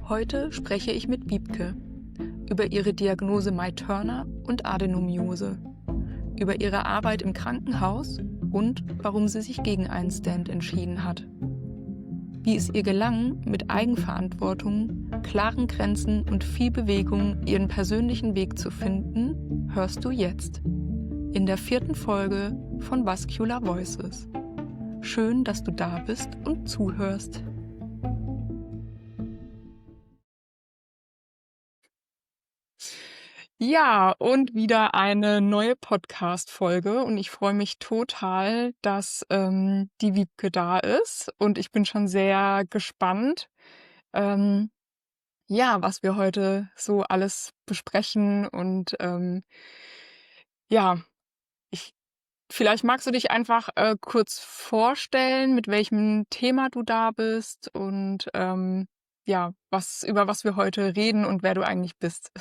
Heute spreche ich mit Wiebke über ihre Diagnose May-Turner und Adenomyose, über ihre Arbeit im Krankenhaus und warum sie sich gegen einen Stent entschieden hat. Wie es ihr gelang, mit Eigenverantwortung, klaren Grenzen und viel Bewegung ihren persönlichen Weg zu finden, hörst du jetzt in der 4. Folge von Vascular Voices. Schön, dass du da bist und zuhörst. Ja, und wieder eine neue Podcast-Folge und ich freue mich total, dass die Wiebke da ist und ich bin schon sehr gespannt, ähm, ja, was wir heute so alles besprechen und ja, ich, vielleicht magst du dich einfach kurz vorstellen, mit welchem Thema du da bist und ja, über was wir heute reden und wer du eigentlich bist.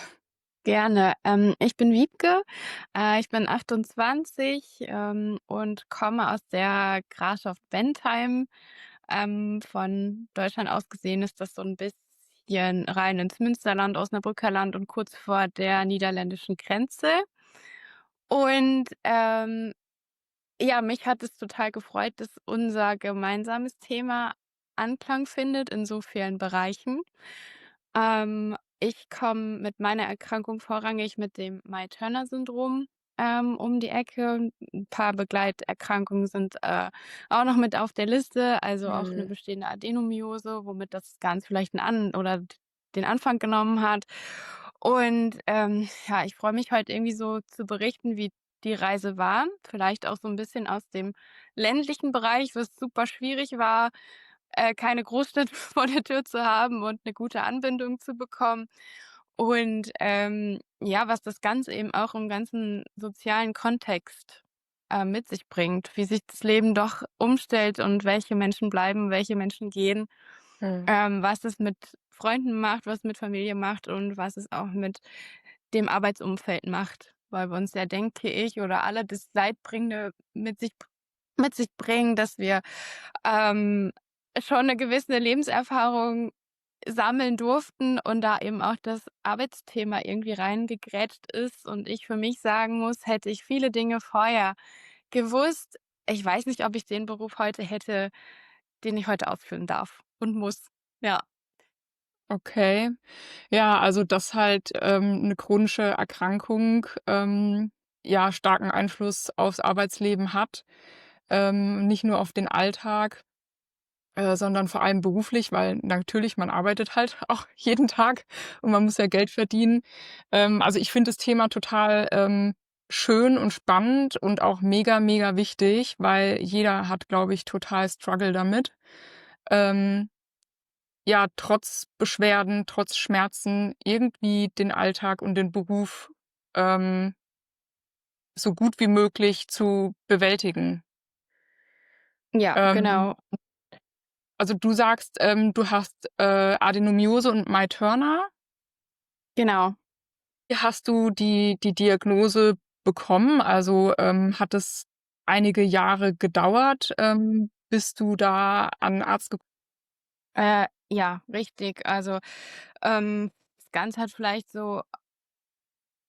Gerne. Ich bin Wiebke, ich bin 28, und komme aus der Grafschaft Bentheim. Von Deutschland aus gesehen ist das so ein bisschen rein ins Münsterland, Osnabrücker Land und kurz vor der niederländischen Grenze. Und, ja, mich hat es total gefreut, dass unser gemeinsames Thema Anklang findet in so vielen Bereichen. Ich komme mit meiner Erkrankung vorrangig mit dem May-Turner-Syndrom, um die Ecke. Ein paar Begleiterkrankungen sind, auch noch mit auf der Liste, also auch eine Mhm. bestehende Adenomyose, womit das Ganze vielleicht 'n An oder den Anfang genommen hat. Und, ja, ich freue mich heute irgendwie so zu berichten, wie die Reise war, vielleicht auch so ein bisschen aus dem ländlichen Bereich, was super schwierig war, keine Großstadt vor der Tür zu haben und eine gute Anbindung zu bekommen. Und, ja, was das Ganze eben auch im ganzen sozialen Kontext, mit sich bringt, wie sich das Leben doch umstellt und welche Menschen bleiben, welche Menschen gehen, Mhm. was es mit Freunden macht, was es mit Familie macht und was es auch mit dem Arbeitsumfeld macht, weil wir uns ja, denke ich, oder alle das Leidbringende mit sich bringen, dass wir, ähm, schon eine gewisse Lebenserfahrung sammeln durften und da eben auch das Arbeitsthema irgendwie reingegrätscht ist und ich für mich sagen muss, hätte ich viele Dinge vorher gewusst, ich weiß nicht, ob ich den Beruf heute hätte, den ich heute ausführen darf und muss. Ja. Okay. Ja, also dass halt 'ne chronische Erkrankung, ja, starken Einfluss aufs Arbeitsleben hat, nicht nur auf den Alltag, sondern vor allem beruflich, weil natürlich man arbeitet halt auch jeden Tag und man muss ja Geld verdienen. Also ich finde das Thema total, schön und spannend und auch mega, mega wichtig, weil jeder hat, glaube ich, total Struggle damit. Ähm ja, trotz Beschwerden, trotz Schmerzen irgendwie den Alltag und den Beruf, ähm, so gut wie möglich zu bewältigen. Ja, Ähm, genau, also du sagst, du hast, Adenomyose und May-Turner. genau. Wie hast du die Diagnose bekommen? Also, hat es einige Jahre gedauert, bis du da an 'n Arzt gek Ja, richtig. Also, das Ganze hat vielleicht so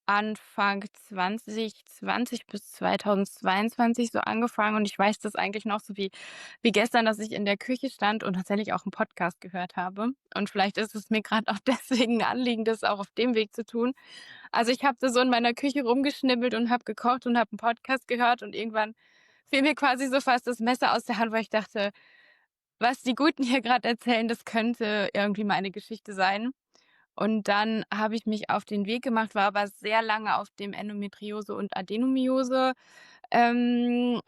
Anfang 2020 bis 2022 so angefangen und ich weiß das eigentlich noch so wie gestern, dass ich in der Küche stand und tatsächlich auch 'n Podcast gehört habe. Und vielleicht ist es mir grad auch deswegen 'n Anliegen, das auch auf dem Weg zu tun. Also, ich habe da so in meiner Küche rumgeschnibbelt und habe gekocht und habe 'n Podcast gehört und irgendwann fiel mir quasi so fast das Messer aus der Hand, weil ich dachte: „Was die Guten hier grad erzählen, das könnte irgendwie meine Geschichte sein.“ Und dann habe ich mich auf den Weg gemacht, war aber sehr lange auf dem Endometriose und Adenomyose,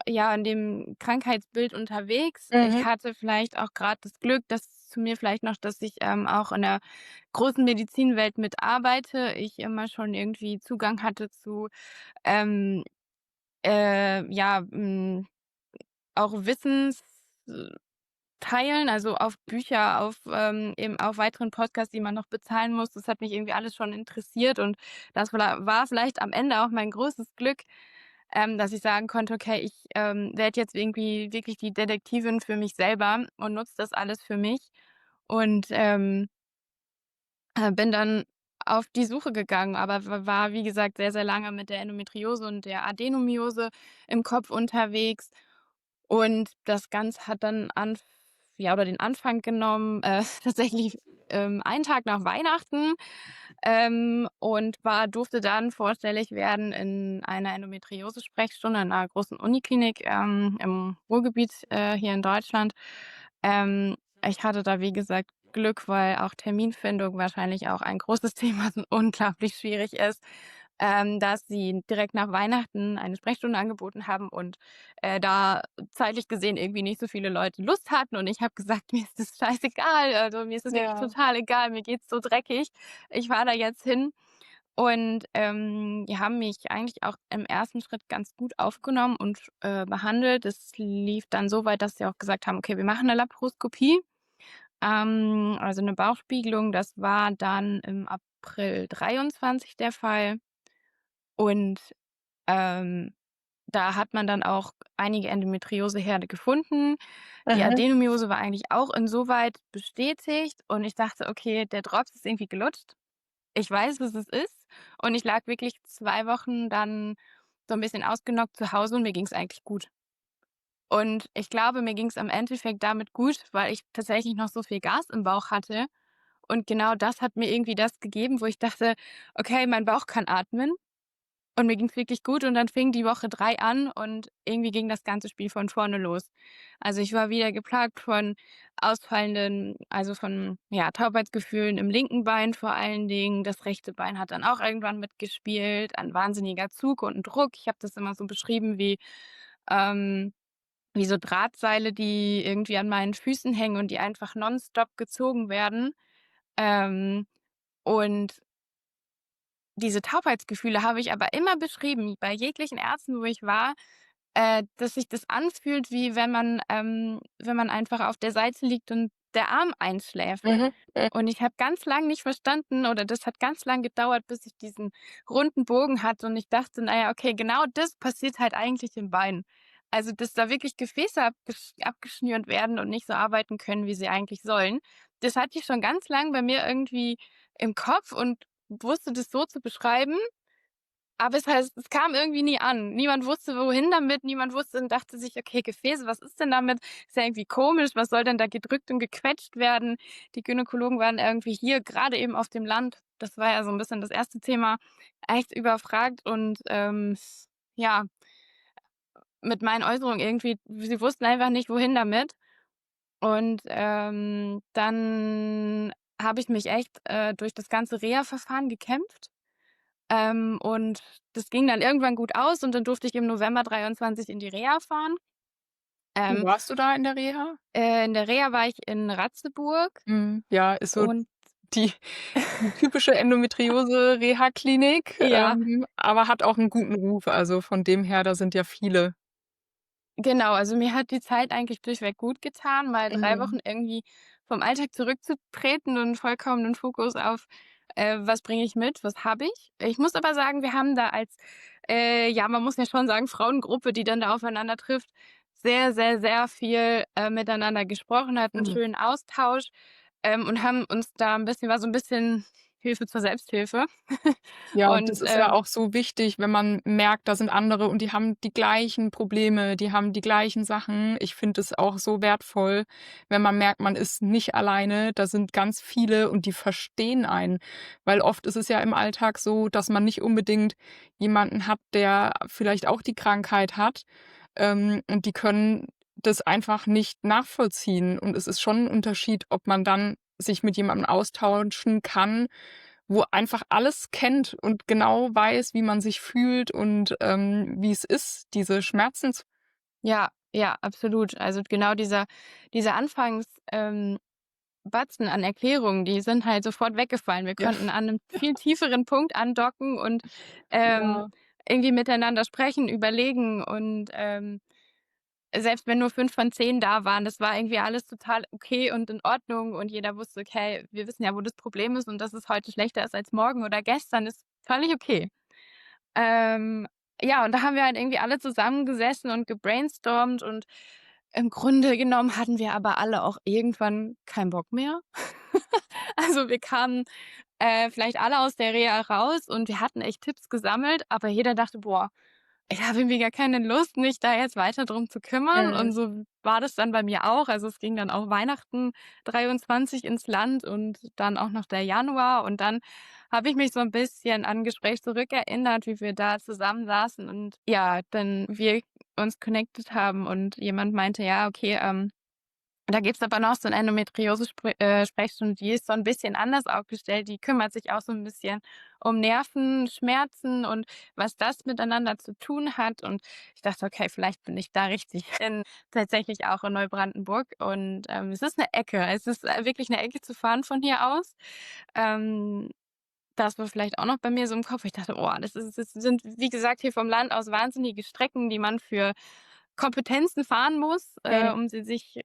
ja, in dem Krankheitsbild unterwegs. Ich Mhm. hatte vielleicht auch grad das Glück, dass zu mir vielleicht noch, dass ich, auch in der großen Medizinwelt mitarbeite. Ich immer schon irgendwie Zugang hatte zu, ähm, ja, auch Wissens teilen, also auf Bücher, auf, eben auf weiteren Podcasts, die man noch bezahlen muss. Das hat mich irgendwie alles schon interessiert und das war vielleicht am Ende auch mein größtes Glück, dass ich sagen konnte: „Okay, ich, werde jetzt irgendwie wirklich die Detektivin für mich selber und nutze das alles für mich.“ Und, bin dann auf die Suche gegangen, aber war, wie gesagt, sehr, sehr lange mit der Endometriose und der Adenomyose im Kopf unterwegs. Und das Ganze hat dann oder den Anfang genommen, tatsächlich, einen Tag nach Weihnachten, und durfte dann vorstellig werden in einer Endometriose-Sprechstunde in einer großen Uniklinik, im Ruhrgebiet, hier in Deutschland. Ich hatte da, wie gesagt, Glück, weil auch Terminfindung wahrscheinlich auch ein großes Thema so unglaublich schwierig ist, dass sie direkt nach Weihnachten eine Sprechstunde angeboten haben und, da zeitlich gesehen irgendwie nicht so viele Leute Lust hatten und ich habe gesagt: „Mir ist das scheißegal, also, mir ist das wirklich Ja. total egal, mir geht's so dreckig. Ich fahre da jetzt hin.“ Und, die haben mich eigentlich auch im ersten Schritt ganz gut aufgenommen und, behandelt. Es lief dann so weit, dass sie auch gesagt haben: „Okay, wir machen 'ne Laparoskopie.“ Also 'ne Bauchspiegelung, das war dann im April 23 der Fall und, ähm, da hat man dann auch einige Endometrioseherde gefunden. Die Mhm. Adenomyose war eigentlich auch insoweit bestätigt und ich dachte: „Okay, der Drops ist irgendwie gelutscht. Ich weiß, was es ist.“ Und ich lag wirklich 2 Wochen dann so 'n bisschen ausgenockt zu Hause und mir ging's eigentlich gut. Und ich glaube, mir ging's am Endeffekt damit gut, weil ich tatsächlich noch so viel Gas im Bauch hatte. Und genau das hat mir irgendwie das gegeben, wo ich dachte: „Okay, mein Bauch kann atmen.“ Und mir ging's wirklich gut und dann fing die Woche 3 an und irgendwie ging das ganze Spiel von vorne los. Also, ich war wieder geplagt von Taubheitsgefühlen im linken Bein vor allen Dingen. Das rechte Bein hat dann auch irgendwann mitgespielt, ein wahnsinniger Zug und 'n Druck. Ich habe das immer so beschrieben ähm wie so Drahtseile, die irgendwie an meinen Füßen hängen und die einfach nonstop gezogen werden. Ähm, und diese Taubheitsgefühle habe ich aber immer beschrieben, bei jeglichen Ärzten, wo ich war, dass sich das anfühlt, wie wenn man einfach auf der Seite liegt und der Arm einschläft. Mhm. Und ich habe ganz lang nicht verstanden oder das hat ganz lang gedauert, bis ich diesen runden Bogen hatte und ich dachte: „Na ja, okay, genau das passiert halt eigentlich im Bein.“ Also, dass da wirklich Gefäße abgeschnürt werden und nicht so arbeiten können, wie sie eigentlich sollen. Das hatte ich schon ganz lang bei mir irgendwie im Kopf und wusste das so zu beschreiben, aber es kam irgendwie nie an. Niemand wusste, wohin damit, niemand wusste und dachte sich: „Okay, Gefäße, was ist denn damit? Ist ja irgendwie komisch, was soll denn da gedrückt und gequetscht werden?“ Die Gynäkologen waren irgendwie hier grade eben auf dem Land, das war ja so 'n bisschen das erste Thema, echt überfragt und, ja, mit meinen Äußerungen irgendwie sie wussten einfach nicht, wohin damit. Und, dann habe ich mich echt, durch das ganze Reha-Verfahren gekämpft. Und das ging dann irgendwann gut aus und dann durfte ich im November 23 in die Reha fahren. Wo Ähm, warst du da in der Reha? in der Reha war ich in Ratzeburg Mhm. Ja, ist so und die die typische Endometriose-Reha-Klinik, ja, aber hat auch 'n guten Ruf. Also, von dem her, da sind ja viele. genau, also mir hat die Zeit eigentlich durchweg gut getan, mal 3 Wochen Mhm. irgendwie vom Alltag zurückzutreten und vollkommenen Fokus auf, was bringe ich mit, was habe ich? Ich muss aber sagen, wir haben da als, man muss ja schon sagen, Frauengruppe, die dann da aufeinander trifft, sehr, sehr, sehr viel, miteinander gesprochen, hatten 'n Mhm. schönen Austausch, und haben uns da 'n bisschen war so 'n bisschen Hilfe zur Selbsthilfe. Ja, das Und, ist ja auch so wichtig, wenn man merkt, da sind andere und die haben die gleichen Probleme, die haben die gleichen Sachen. Ich finde es auch so wertvoll, wenn man merkt, man ist nicht alleine, da sind ganz viele und die verstehen einen. Weil oft ist es ja im Alltag so, dass man nicht unbedingt jemanden hat, der vielleicht auch die Krankheit hat, und die können das einfach nicht nachvollziehen. Und es ist schon 'n Unterschied, ob man dann sich mit jemandem austauschen kann, wo einfach alles kennt und genau weiß, wie man sich fühlt und, wie es ist, diese Schmerzen zu. ja, ja, absolut. Also genau dieser Anfangs Batzen an Erklärungen, die sind halt sofort weggefallen. Wir Ja, konnten an 'nem viel tieferen Punkt andocken und, ähm, ja. irgendwie miteinander sprechen, überlegen und, selbst wenn nur 5 von 10 da waren, das war irgendwie alles total okay und in Ordnung und jeder wusste: „Okay, wir wissen ja, wo das Problem ist und dass es heute schlechter ist als morgen oder gestern, ist völlig okay.“ Ähm, ja, und da haben wir halt irgendwie alle zusammengesessen und gebrainstormt und im Grunde genommen hatten wir aber alle auch irgendwann keinen Bock mehr. Also, wir kamen vielleicht alle aus der Reha raus und wir hatten echt Tipps gesammelt, aber jeder dachte: „Boah, ich habe irgendwie gar keine Lust, mich da jetzt weiter drum zu kümmern." Und Mhm. so war das dann bei mir auch. Also, es ging dann auch Weihnachten 23 ins Land und dann auch noch der Januar. Und dann habe ich mich so ein bisschen an 'n Gespräch zurückerinnert, wie wir da zusammensaßen und ja, dann wir uns connected haben und jemand meinte: „Ja, okay, da gibt's aber noch so 'ne Sprechstunde, die ist so 'n bisschen anders aufgestellt. Die kümmert sich auch so 'n bisschen um Nerven, Schmerzen und was das miteinander zu tun hat." Und ich dachte: „Okay, vielleicht bin ich da richtig." Tatsächlich auch in Neubrandenburg und, es ist 'ne Ecke. Es ist, wirklich 'ne Ecke zu fahren von hier aus. Ähm, Das war vielleicht auch noch bei mir so im Kopf. Ich dachte: „Oh, das sind, wie gesagt, hier vom Land aus wahnsinnige Strecken, die man für Kompetenzen fahren muss, Mhm. um sie sich,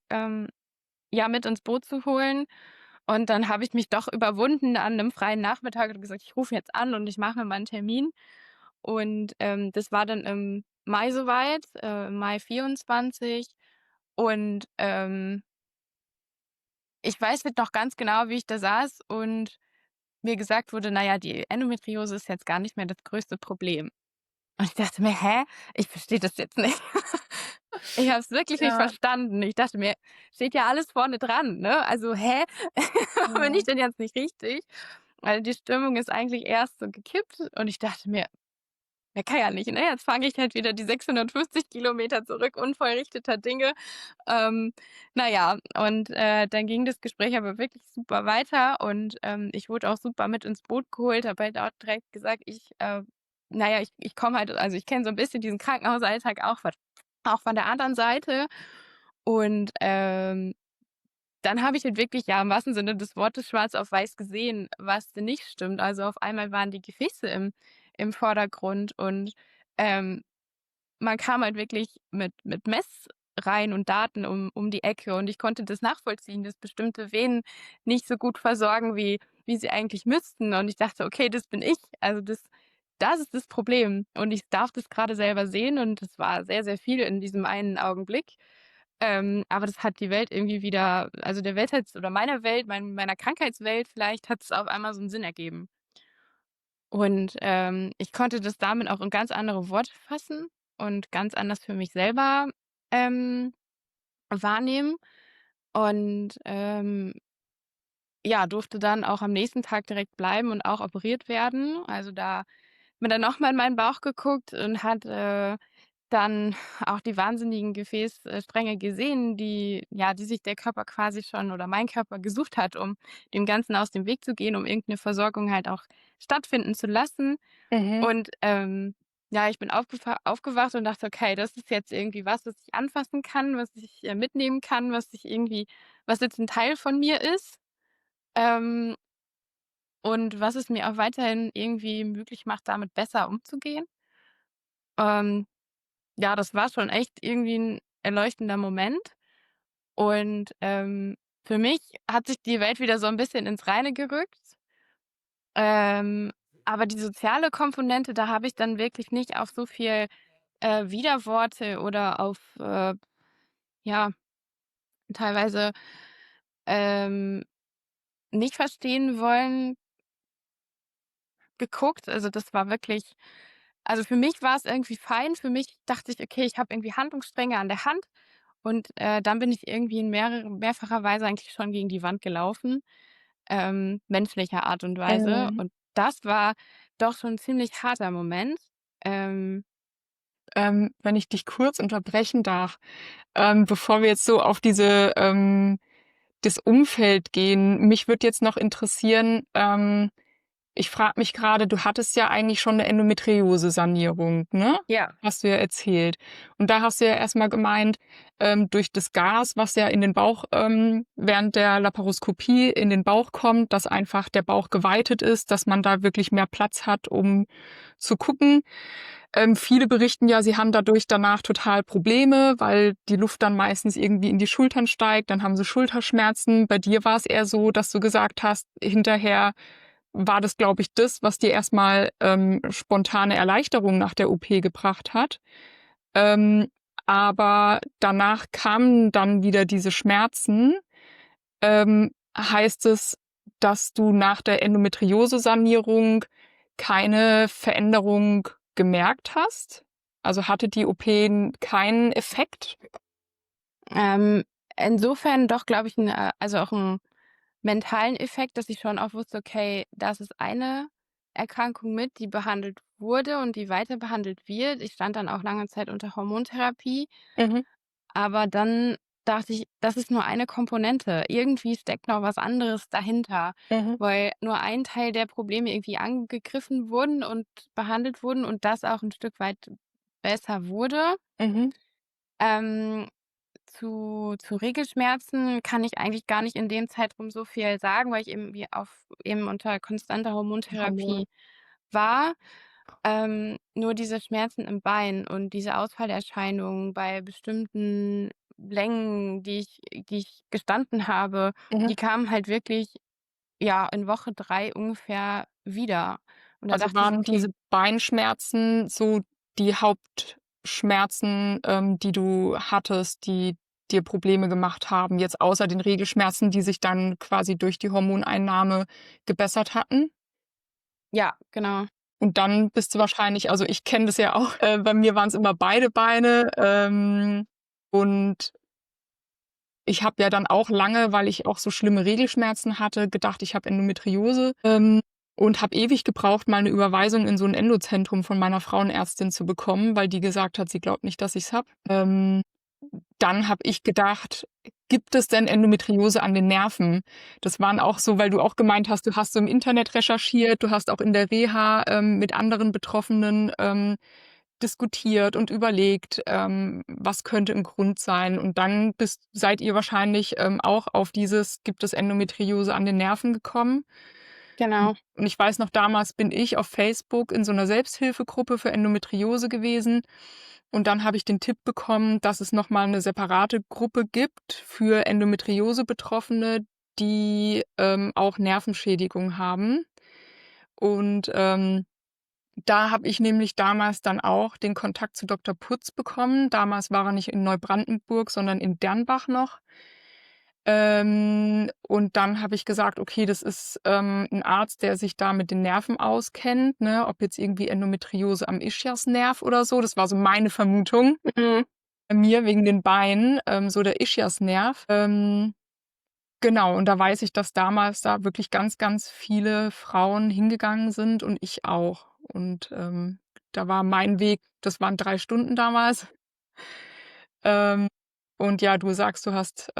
ja, mit ins Boot zu holen." Und dann habe ich mich doch überwunden an 'nem freien Nachmittag und gesagt: „Ich rufe jetzt an und ich mache mir mal 'n Termin." Und, das war dann im Mai so weit, Mai 24. Und, ich weiß halt noch ganz genau, wie ich da saß und mir gesagt wurde: „Na ja, die Endometriose ist jetzt gar nicht mehr das größte Problem." Und ich dachte mir: „Hä? Ich verstehe das jetzt nicht." Ich habe es wirklich nicht Ja. verstanden. Ich dachte mir: „Steht ja alles vorne dran, ne? Also, hä? Bin ich Mhm. denn jetzt nicht richtig?" Weil die Stimmung ist eigentlich erst so gekippt und ich dachte mir: „Ja, kann ja nicht, ne? Jetzt fange ich halt wieder die 650 Kilometer zurück, unvollrichteter Dinge." Ähm, na ja, und, dann ging das Gespräch aber wirklich super weiter und, ich wurde auch super mit ins Boot geholt, habe halt auch direkt gesagt, na ja, ich komme halt, also, ich kenne so 'n bisschen diesen Krankenhausalltag auch von der anderen Seite. Und, dann habe ich halt wirklich, ja, im wahrsten Sinne des Wortes schwarz auf weiß gesehen, was denn nicht stimmt. Also, auf einmal waren die Gefäße im Vordergrund und, ähm, man kam halt wirklich mit Messreihen und Daten um die Ecke und ich konnte das nachvollziehen, dass bestimmte Venen nicht so gut versorgen, wie sie eigentlich müssten. Und ich dachte: „Okay, das bin ich. Also, das ist das Problem." Und ich darf das grade selber sehen und es war sehr, sehr viel in diesem einen Augenblick. Aber das hat die Welt irgendwie wieder, also, der Welt hat's oder meiner Welt, meiner Krankheitswelt vielleicht, hat's auf einmal so 'n Sinn ergeben. Und, ich konnte das damit auch in ganz andere Worte fassen und ganz anders für mich selber, ähm, wahrnehmen und, ja, durfte dann auch am nächsten Tag direkt bleiben und auch operiert werden. Also, da hat man dann noch mal in meinen Bauch geguckt und hat, dann auch die wahnsinnigen Gefäßstränge gesehen, die sich der Körper quasi schon oder mein Körper gesucht hat, um dem Ganzen aus dem Weg zu gehen, um irgend 'ne Versorgung halt auch stattfinden zu lassen. Mhm. Und, ja, ich bin aufgewacht und dachte: „Okay, das ist jetzt irgendwie was ich anfassen kann, was ich, mitnehmen kann, was jetzt 'n Teil von mir ist, ähm, und was es mir auch weiterhin irgendwie möglich macht, damit besser umzugehen." Ähm, ja, das war schon echt irgendwie 'n erleuchtender Moment und, für mich hat sich die Welt wieder so 'n bisschen ins Reine gerückt. Ähm, aber die soziale Komponente, da habe ich dann wirklich nicht auf so viel, Widerworte oder auf, ja, teilweise, ähm, nicht verstehen wollen geguckt. Also, das war wirklich, also, für mich war es irgendwie fein. Für mich dachte ich: „Okay, ich habe irgendwie Handlungsstränge an der Hand." Und, dann bin ich irgendwie in mehrfacher Weise eigentlich schon gegen die Wand gelaufen, menschlicher Art und Weise. Mhm. Und das war doch schon 'n ziemlich harter Moment. Ähm, Wenn ich dich kurz unterbrechen darf, bevor wir jetzt so auf das Umfeld gehen. Mich würde jetzt noch interessieren, ich frage mich gerade, du hattest ja eigentlich schon 'ne Endometriose-Sanierung, ne? ja, Hast du ja erzählt. Und da hast du ja erst mal gemeint, durch das Gas, was ja in den Bauch während der Laparoskopie in den Bauch kommt, dass einfach der Bauch geweitet ist, dass man da wirklich mehr Platz hat, um zu gucken. Viele berichten ja, sie haben dadurch danach total Probleme, weil die Luft dann meistens irgendwie in die Schultern steigt, dann haben sie Schulterschmerzen. Bei dir war's eher so, dass du gesagt hast, hinterher war das, glaube ich, das, was dir erst mal, spontane Erleichterung nach der OP gebracht hat. Ähm, aber danach kamen dann wieder diese Schmerzen. Heißt es, dass du nach der Endometriose-Sanierung keine Veränderung gemerkt hast? Also, hatte die OP keinen Effekt? Ähm, Insofern doch, glaube ich, 'n also auch 'n mentalen Effekt, dass ich schon auch wusste: „Okay, das ist eine Erkrankung mit, die behandelt wurde und die weiter behandelt wird.“ Ich stand dann auch lange Zeit unter Hormontherapie, Mhm, aber dann dachte ich, das ist nur eine Komponente. Irgendwie steckt noch was anderes dahinter, mhm, weil nur ein Teil der Probleme irgendwie angegriffen wurden und behandelt wurden und das auch 'n Stück weit besser wurde. mhm. Ähm zu Regelschmerzen kann ich eigentlich gar nicht in dem Zeitraum so viel sagen, weil ich eben unter konstanter Hormone. Hormontherapie war. Nur diese Schmerzen im Bein und diese Ausfallerscheinungen bei bestimmten Längen, die ich gestanden habe, Mhm. die kamen halt wirklich, ja, in Woche 3 ungefähr wieder. Und da Also, dachte ich: waren „Okay, diese Beinschmerzen so die Hauptschmerzen, die du hattest, die dir Probleme gemacht haben, jetzt außer den Regelschmerzen, die sich dann quasi durch die Hormoneinnahme gebessert hatten? ja, genau, Und dann bist du wahrscheinlich, also, ich kenne das ja auch, bei mir waren's immer beide Beine, und ich habe ja dann auch lange, weil ich auch so schlimme Regelschmerzen hatte, gedacht, ich habe Endometriose, und habe ewig gebraucht, mal 'ne Überweisung in so 'n Endozentrum von meiner Frauenärztin zu bekommen, weil die gesagt hat, sie glaubt nicht, dass ich's habe. Dann habe ich gedacht: „Gibt es denn Endometriose an den Nerven?“ Das waren auch so, weil du auch gemeint hast, du hast so im Internet recherchiert, du hast auch in der Reha, mit anderen Betroffenen, diskutiert und überlegt, was könnte 'n Grund sein? Und dann seid ihr wahrscheinlich, auch auf dieses: „Gibt es Endometriose an den Nerven?“ gekommen. genau, Und ich weiß noch, damals bin ich auf Facebook in so 'ner Selbsthilfegruppe für Endometriose gewesen. Und dann habe ich den Tipp bekommen, dass es noch mal 'ne separate Gruppe gibt für Endometriose-Betroffene, die, auch Nervenschädigung haben. Und, da habe ich nämlich damals dann auch den Kontakt zu Doktor Putz bekommen. Damals war er nicht in Neubrandenburg, sondern in Dernbach noch. Und dann habe ich gesagt: „Okay, das ist, 'n Arzt, der sich da mit den Nerven auskennt“, ne? Ob jetzt irgendwie Endometriose am Ischiasnerv oder so. Das war so meine Vermutung mhm, bei mir wegen den Beinen, so der Ischiasnerv. Genau, und da weiß ich, dass damals da wirklich ganz, ganz viele Frauen hingegangen sind und ich auch. Und, da war mein Weg, das waren 3 Stunden damals. Ähm, und ja, du sagst, du hast,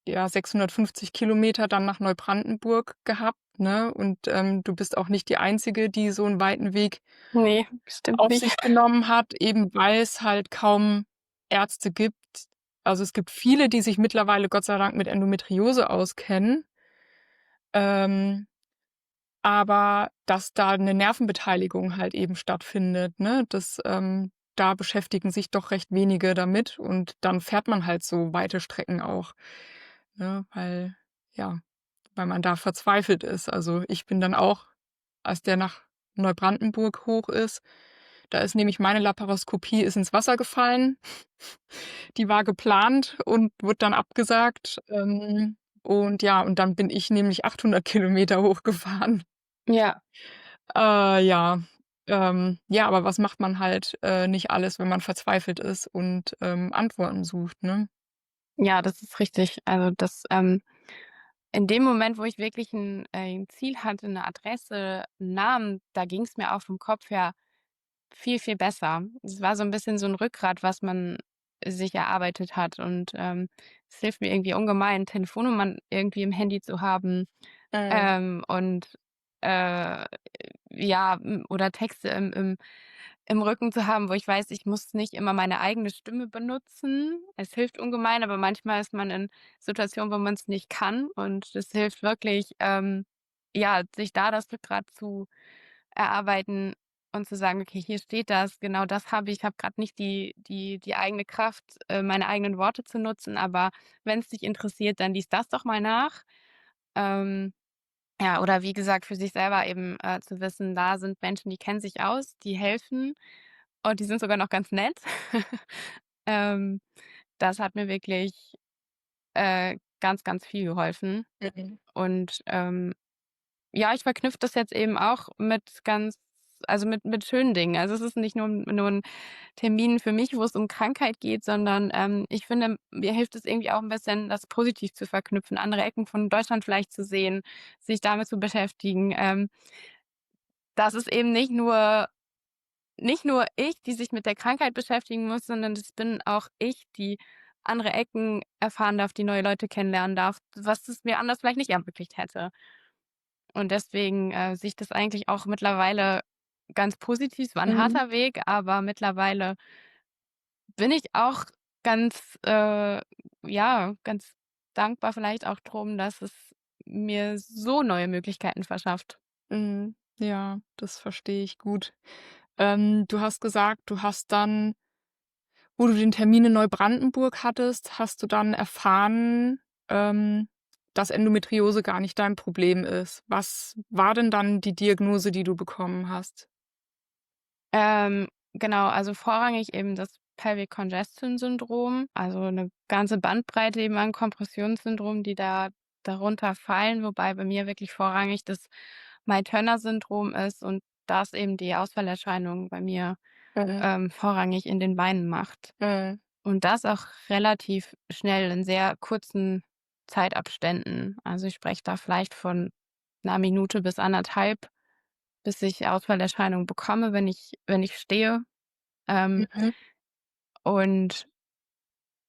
ja, 650 Kilometer dann nach Neubrandenburg gehabt, ne? Und, du bist auch nicht die Einzige, die so 'n weiten Weg ne, bestimmt auf nicht. sich genommen hat, eben weil's halt kaum Ärzte gibt. Also, es gibt viele, die sich mittlerweile Gott sei Dank mit Endometriose auskennen, ähm, aber dass da 'ne Nervenbeteiligung halt eben stattfindet, ne, da beschäftigen sich doch recht wenige damit und dann fährt man halt so weite Strecken auch, ne, ja, weil man da verzweifelt ist. Also, ich bin dann auch, als der nach Neubrandenburg hoch ist, da ist nämlich meine Laparoskopie ist ins Wasser gefallen. Die war geplant und wurde dann abgesagt, und ja, und dann bin ich nämlich 800 Kilometer hochgefahren. Ja. Ja, ja, aber was macht man halt, nicht alles, wenn man verzweifelt ist und, Antworten sucht, ne? Ja, das ist richtig. Also, in dem Moment, wo ich wirklich 'n Ziel hatte, 'ne Adresse, 'n Namen, da ging's mir auch vom Kopf her viel, viel besser. Es war so 'n bisschen so 'n Rückgrat, was man sich erarbeitet hat und, es hilft mir irgendwie ungemein, Telefonnummern irgendwie im Handy zu haben, Mhm. und, äh, ja, oder Texte im Rücken zu haben, wo ich weiß, ich muss nicht immer meine eigene Stimme benutzen. Es hilft ungemein, aber manchmal ist man in Situationen, wo man's nicht kann und es hilft wirklich, ja, sich da das Rückgrat zu erarbeiten und zu sagen: „Okay, hier steht das, genau das habe ich. Ich habe grad nicht die eigene Kraft, meine eigenen Worte zu nutzen, aber wenn's dich interessiert, dann lies das doch mal nach.“ Ähm ja, oder wie gesagt, für sich selber eben, zu wissen, da sind Menschen, die kennen sich aus, die helfen und die sind sogar noch ganz nett. Ähm, Das hat mir wirklich, ganz, ganz viel geholfen. Mhm. Und, ja, ich verknüpfe das jetzt eben auch mit mit schönen Dingen. Also, es ist nicht nur 'n Termin für mich, wo es um Krankheit geht, sondern, ich finde, mir hilft es irgendwie auch ein bisschen, das positiv zu verknüpfen, andere Ecken von Deutschland vielleicht zu sehen, sich damit zu beschäftigen. Dass es eben nicht nur ich, die sich mit der Krankheit beschäftigen muss, sondern das bin auch ich, die andere Ecken erfahren darf, die neue Leute kennenlernen darf, was es mir anders vielleicht nicht ermöglicht hätte. Und deswegen, sehe ich das eigentlich auch mittlerweile ganz positiv. Es war 'n Mhm. harter Weg, aber mittlerweile bin ich auch ganz, ganz dankbar vielleicht auch drum, dass es mir so neue Möglichkeiten verschafft. Mhm. Ja, das verstehe ich gut. Du hast gesagt, du hast dann, wo du den Termin in Neubrandenburg hattest, hast du dann erfahren, ähm, dass Endometriose gar nicht dein Problem ist. Was war denn dann die Diagnose, die du bekommen hast? Genau, also vorrangig eben das Pelvic Congestion Syndrom, also eine ganze Bandbreite eben an Kompressionssyndromen, die da darunter fallen, wobei bei mir wirklich vorrangig das Myturner-Syndrom ist und das eben die Ausfallerscheinungen bei mir, Mhm. vorrangig in den Beinen macht. Mhm. Und das auch relativ schnell in sehr kurzen Zeitabständen. Also, ich spreche da vielleicht von 'ner Minute bis 1,5, bis ich Ausfallerscheinungen bekomme, wenn ich stehe. Ähm, Mhm. und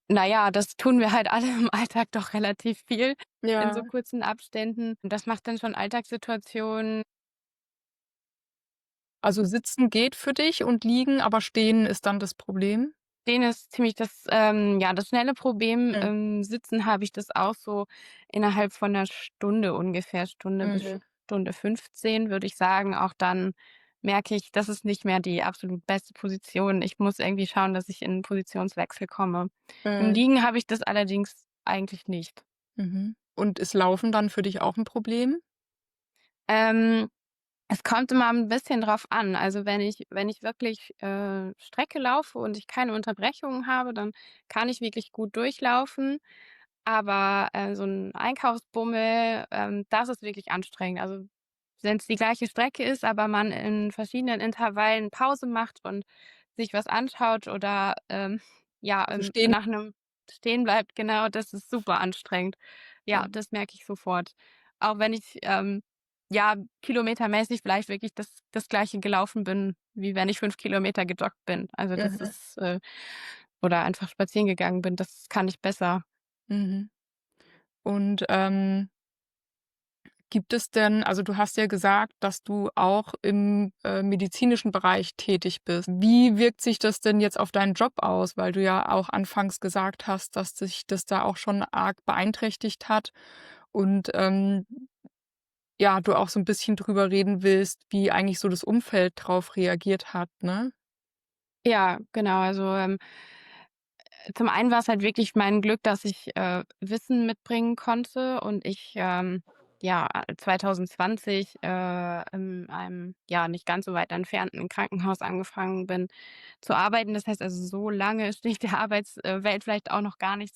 na ja, das tun wir halt alle im Alltag doch relativ viel in so Ja, kurzen Abständen. Und das macht dann schon Alltagssituationen. also sitzen geht für dich und liegen, aber stehen ist dann das Problem? Denen ist ziemlich das schnelle Problem. Mhm. Im Sitzen habe ich das auch so innerhalb von 'ner Stunde ungefähr, Stunde bis Mhm. Stunde 15, würde ich sagen. Auch dann merke ich, das ist nicht mehr die absolut beste Position. Ich muss irgendwie schauen, dass ich in 'n Positionswechsel komme. Im Mhm. Liegen habe ich das allerdings eigentlich nicht. Mhm. Und ist Laufen dann für dich auch 'n Problem? Ähm Es kommt immer 'n bisschen drauf an. Also, wenn ich wirklich, Strecke laufe und ich keine Unterbrechungen habe, dann kann ich wirklich gut durchlaufen. Aber, so 'n Einkaufsbummel, das ist wirklich anstrengend. Also, wenn's die gleiche Strecke ist, aber man in verschiedenen Intervallen Pause macht und sich was anschaut oder, ja, Also stehen. nach 'nem stehen bleibt, genau, das ist super anstrengend. Ja, Mhm. das merke ich sofort. Auch wenn ich, ja, kilometermäßig vielleicht wirklich das Gleiche gelaufen bin, wie wenn ich 5 Kilometer gejoggt bin. Also, das Mhm. ist oder einfach spazieren gegangen bin, das kann ich besser. Mhm. Und, gibt es denn, also, du hast ja gesagt, dass du auch im, medizinischen Bereich tätig bist. Wie wirkt sich das denn jetzt auf deinen Job aus? Weil du ja auch anfangs gesagt hast, dass dich das da auch schon arg beeinträchtigt hat und, ja, du auch so 'n bisschen drüber reden willst, wie eigentlich so das Umfeld drauf reagiert hat, ne? Ja, genau. Also, zum einen war es halt wirklich mein Glück, dass ich, Wissen mitbringen konnte und ich, 2020, in einem, ja, nicht ganz so weit entfernten Krankenhaus angefangen bin zu arbeiten. Das heißt also, so lange steht der Arbeitswelt vielleicht auch noch gar nicht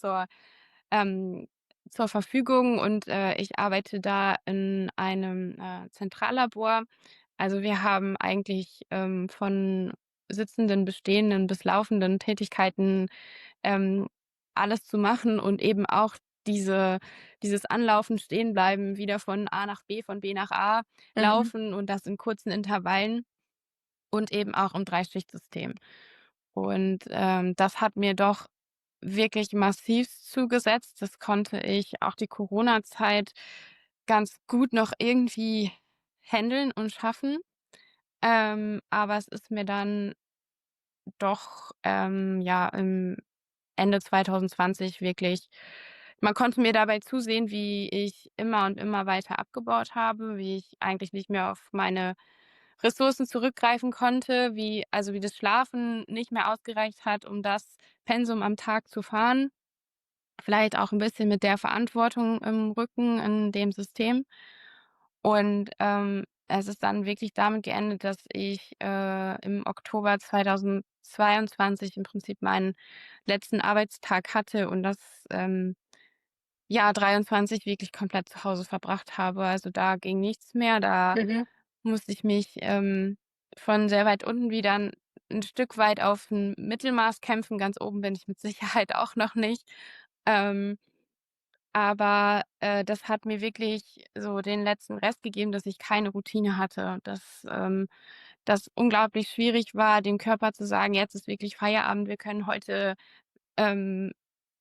ähm, zur Verfügung und, ich arbeite da in einem, Zentrallabor. Also, wir haben eigentlich, von sitzenden, bestehenden bis laufenden Tätigkeiten, ähm, alles zu machen und eben auch dieses Anlaufen, Stehenbleiben, wieder von A nach B, von B nach A Mhm. laufen und das in kurzen Intervallen und eben auch im Dreischichtsystem. Und, das hat mir doch wirklich massivst zugesetzt. Das konnte ich auch die Corona-Zeit ganz gut noch irgendwie händeln und schaffen. Aber es ist mir dann doch, ja, im Ende 2020 wirklich, man konnte mir dabei zusehen, wie ich immer und immer weiter abgebaut habe, wie ich eigentlich nicht mehr auf meine Ressourcen zurückgreifen konnte, wie das Schlafen nicht mehr ausgereicht hat, um das Pensum am Tag zu fahren. Vielleicht auch ein bisschen mit der Verantwortung im Rücken in dem System. Und, es ist dann wirklich damit geendet, dass ich, im Oktober 2022 im Prinzip meinen letzten Arbeitstag hatte und das, ja, 23 wirklich komplett zu Hause verbracht habe. Also, da ging nichts mehr. Da Mhm, musste ich mich, von sehr weit unten wieder 'n Stück weit auf 'n Mittelmaß kämpfen. Ganz oben bin ich mit Sicherheit auch noch nicht. Ähm, aber, das hat mir wirklich so den letzten Rest gegeben, dass ich keine Routine hatte, dass, das unglaublich schwierig war, dem Körper zu sagen: „Jetzt ist wirklich Feierabend. Wir können heute, ähm,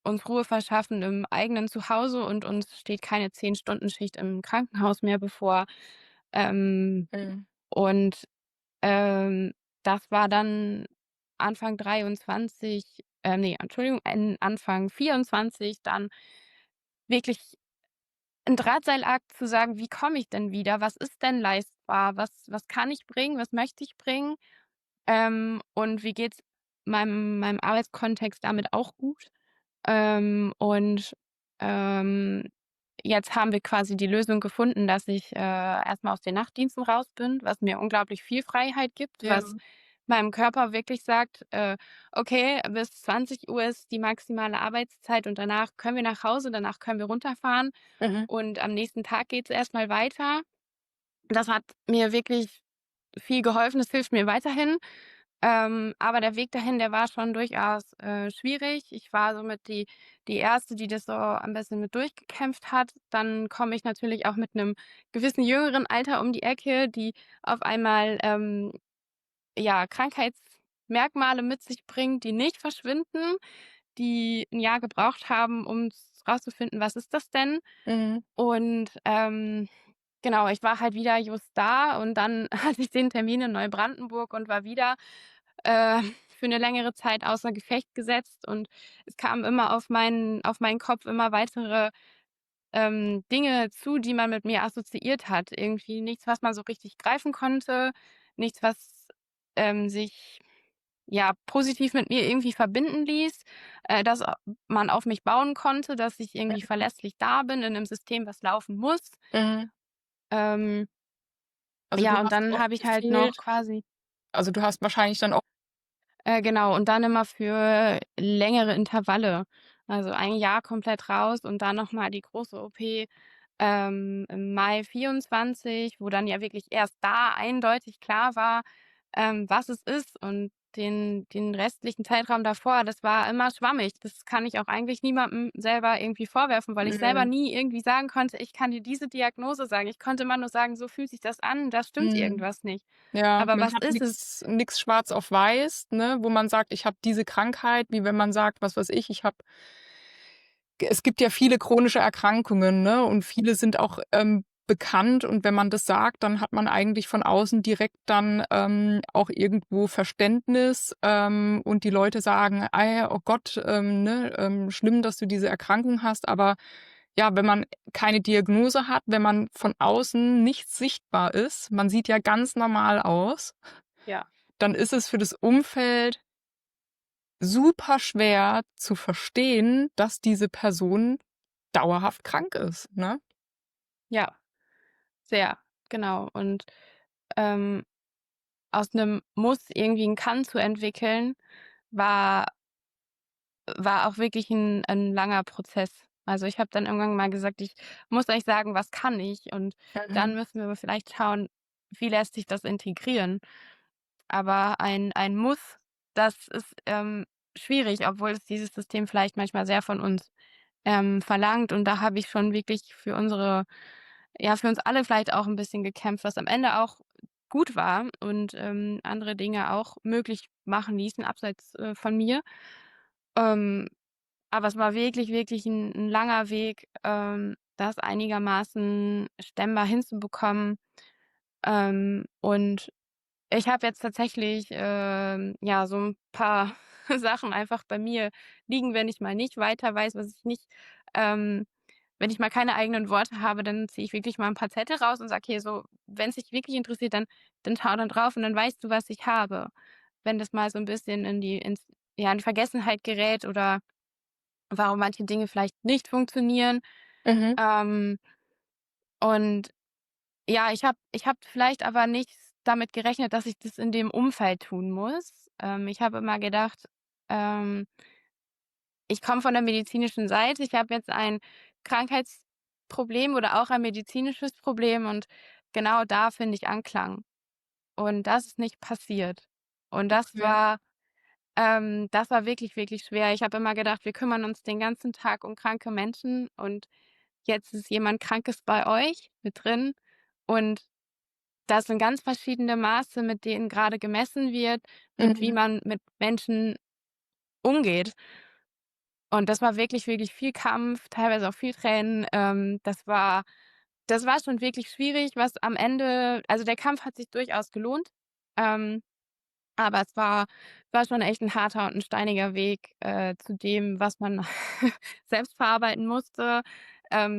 uns Ruhe verschaffen im eigenen Zuhause und uns steht keine 10-Stunden-Schicht im Krankenhaus mehr bevor.“ Ähm, mhm, und, ähm, das war dann Anfang 23, ne, Entschuldigung, Anfang 24 dann wirklich 'n Drahtseilakt zu sagen: „Wie komme ich denn wieder? Was ist denn leistbar? Was kann ich bringen? Was möchte ich bringen? Und wie geht's meinem Arbeitskontext damit auch gut?“ Und, ähm, jetzt haben wir quasi die Lösung gefunden, dass ich, erst mal aus den Nachtdiensten raus bin, was mir unglaublich viel Freiheit gibt, ja, was meinem Körper wirklich sagt: „Okay, bis 20 Uhr ist die maximale Arbeitszeit und danach können wir nach Hause, danach können wir runterfahren mhm, und am nächsten Tag geht's erst mal weiter.“ Das hat mir wirklich viel geholfen. Das hilft mir weiterhin. Aber der Weg dahin, der war schon durchaus, schwierig. Ich war somit die Erste, die das so ein bisschen mit durchgekämpft hat. Dann komme ich natürlich auch mit 'nem gewissen jüngeren Alter um die Ecke, die auf einmal, ja, Krankheitsmerkmale mit sich bringt, die nicht verschwinden, die 'n Jahr gebraucht haben, um's rauszufinden: „Was ist das denn?“ mhm, Und, genau, ich war halt wieder just da und dann hatte ich den Termin in Neubrandenburg und war wieder, für 'ne längere Zeit außer Gefecht gesetzt und es kamen immer auf meinen Kopf immer weitere, Dinge zu, die man mit mir assoziiert hat. Irgendwie nichts, was man so richtig greifen konnte, nichts, was, sich, ja, positiv mit mir irgendwie verbinden ließ, dass man auf mich bauen konnte, dass ich irgendwie verlässlich da bin in 'nem System, was laufen muss. mhm. Ähm, Also, du ja, und hast dann oft habe ich halt noch gefehlt. quasi Also, du hast wahrscheinlich dann auch genau, und dann immer für längere Intervalle. Also, ein Jahr komplett raus und dann noch mal die große OP, im Mai 24, wo dann ja wirklich erst da eindeutig klar war, was es ist und den restlichen Zeitraum davor, das war immer schwammig. Das kann ich auch eigentlich niemandem selber irgendwie vorwerfen, weil ich selber mhm, nie irgendwie sagen konnte: „Ich kann dir diese Diagnose sagen.“ Ich konnte immer nur sagen: „So fühlt sich das an, da stimmt mhm. irgendwas nicht.“ Ja, Aber man was hat ist es? nix schwarz auf weiß, ne, wo man sagt: „Ich habe diese Krankheit“, wie wenn man sagt, was weiß ich, ich habe es gibt ja viele chronische Erkrankungen, ne, und viele sind auch, bekannt und wenn man das sagt, dann hat man eigentlich von außen direkt dann, auch irgendwo Verständnis, und die Leute sagen: „Ah ja, oh Gott, ne, schlimm, dass du diese Erkrankung hast.“ Aber ja, wenn man keine Diagnose hat, wenn man von außen nicht sichtbar ist, man sieht ja ganz normal aus, Ja. dann ist es für das Umfeld super schwer zu verstehen, dass diese Person dauerhaft krank ist, ne? Ja, sehr, genau. Und, ähm, aus 'nem Muss irgendwie 'n Kann zu entwickeln, war war auch wirklich 'n langer Prozess. Also, ich habe dann irgendwann mal gesagt: „Ich muss euch sagen, was kann ich und dann Mhm, müssen wir aber vielleicht schauen, wie lässt sich das integrieren.“ Aber ein Muss, das ist, schwierig, obwohl es dieses System vielleicht manchmal sehr von uns, verlangt. Und da habe ich schon wirklich für unsere ja, für uns alle vielleicht auch 'n bisschen gekämpft, was am Ende auch gut war und, andere Dinge auch möglich machen ließen abseits, von mir. Ähm, aber es war wirklich, wirklich 'n langer Weg, das einigermaßen stemmbar hinzubekommen. Und ich habe jetzt tatsächlich, ja, so 'n paar Sachen einfach bei mir liegen, wenn ich mal nicht weiter weiß, was ich nicht wenn ich mal keine eigenen Worte habe, dann ziehe ich wirklich mal 'n paar Zettel raus und sage: „Hier so, wenn's dich wirklich interessiert, dann schau da drauf und dann weißt du, was ich habe.“ Wenn das mal so 'n bisschen in Vergessenheit gerät oder warum manche Dinge vielleicht nicht funktionieren. mhm, Ähm, und ja, ich habe vielleicht aber nicht damit gerechnet, dass ich das in dem Umfeld tun muss. Ich habe immer gedacht, ähm, ich komme von der medizinischen Seite. Ich habe jetzt ein Krankheitsproblem oder auch ein medizinisches Problem und genau da finde ich Anklang. Und das ist nicht passiert. Und Okay. das war wirklich, wirklich schwer. Ich habe immer gedacht, wir kümmern uns den ganzen Tag um kranke Menschen und jetzt ist jemand Krankes bei euch mit drin und das sind ganz verschiedene Maße, mit denen gerade gemessen wird, mit wie Mhm. man mit Menschen umgeht. Und das war wirklich, wirklich viel Kampf, teilweise auch viel Tränen. Das war schon wirklich schwierig, was am Ende also, der Kampf hat sich durchaus gelohnt, ähm, aber es war schon echt 'n harter und 'n steiniger Weg, zu dem, was man selbst verarbeiten musste,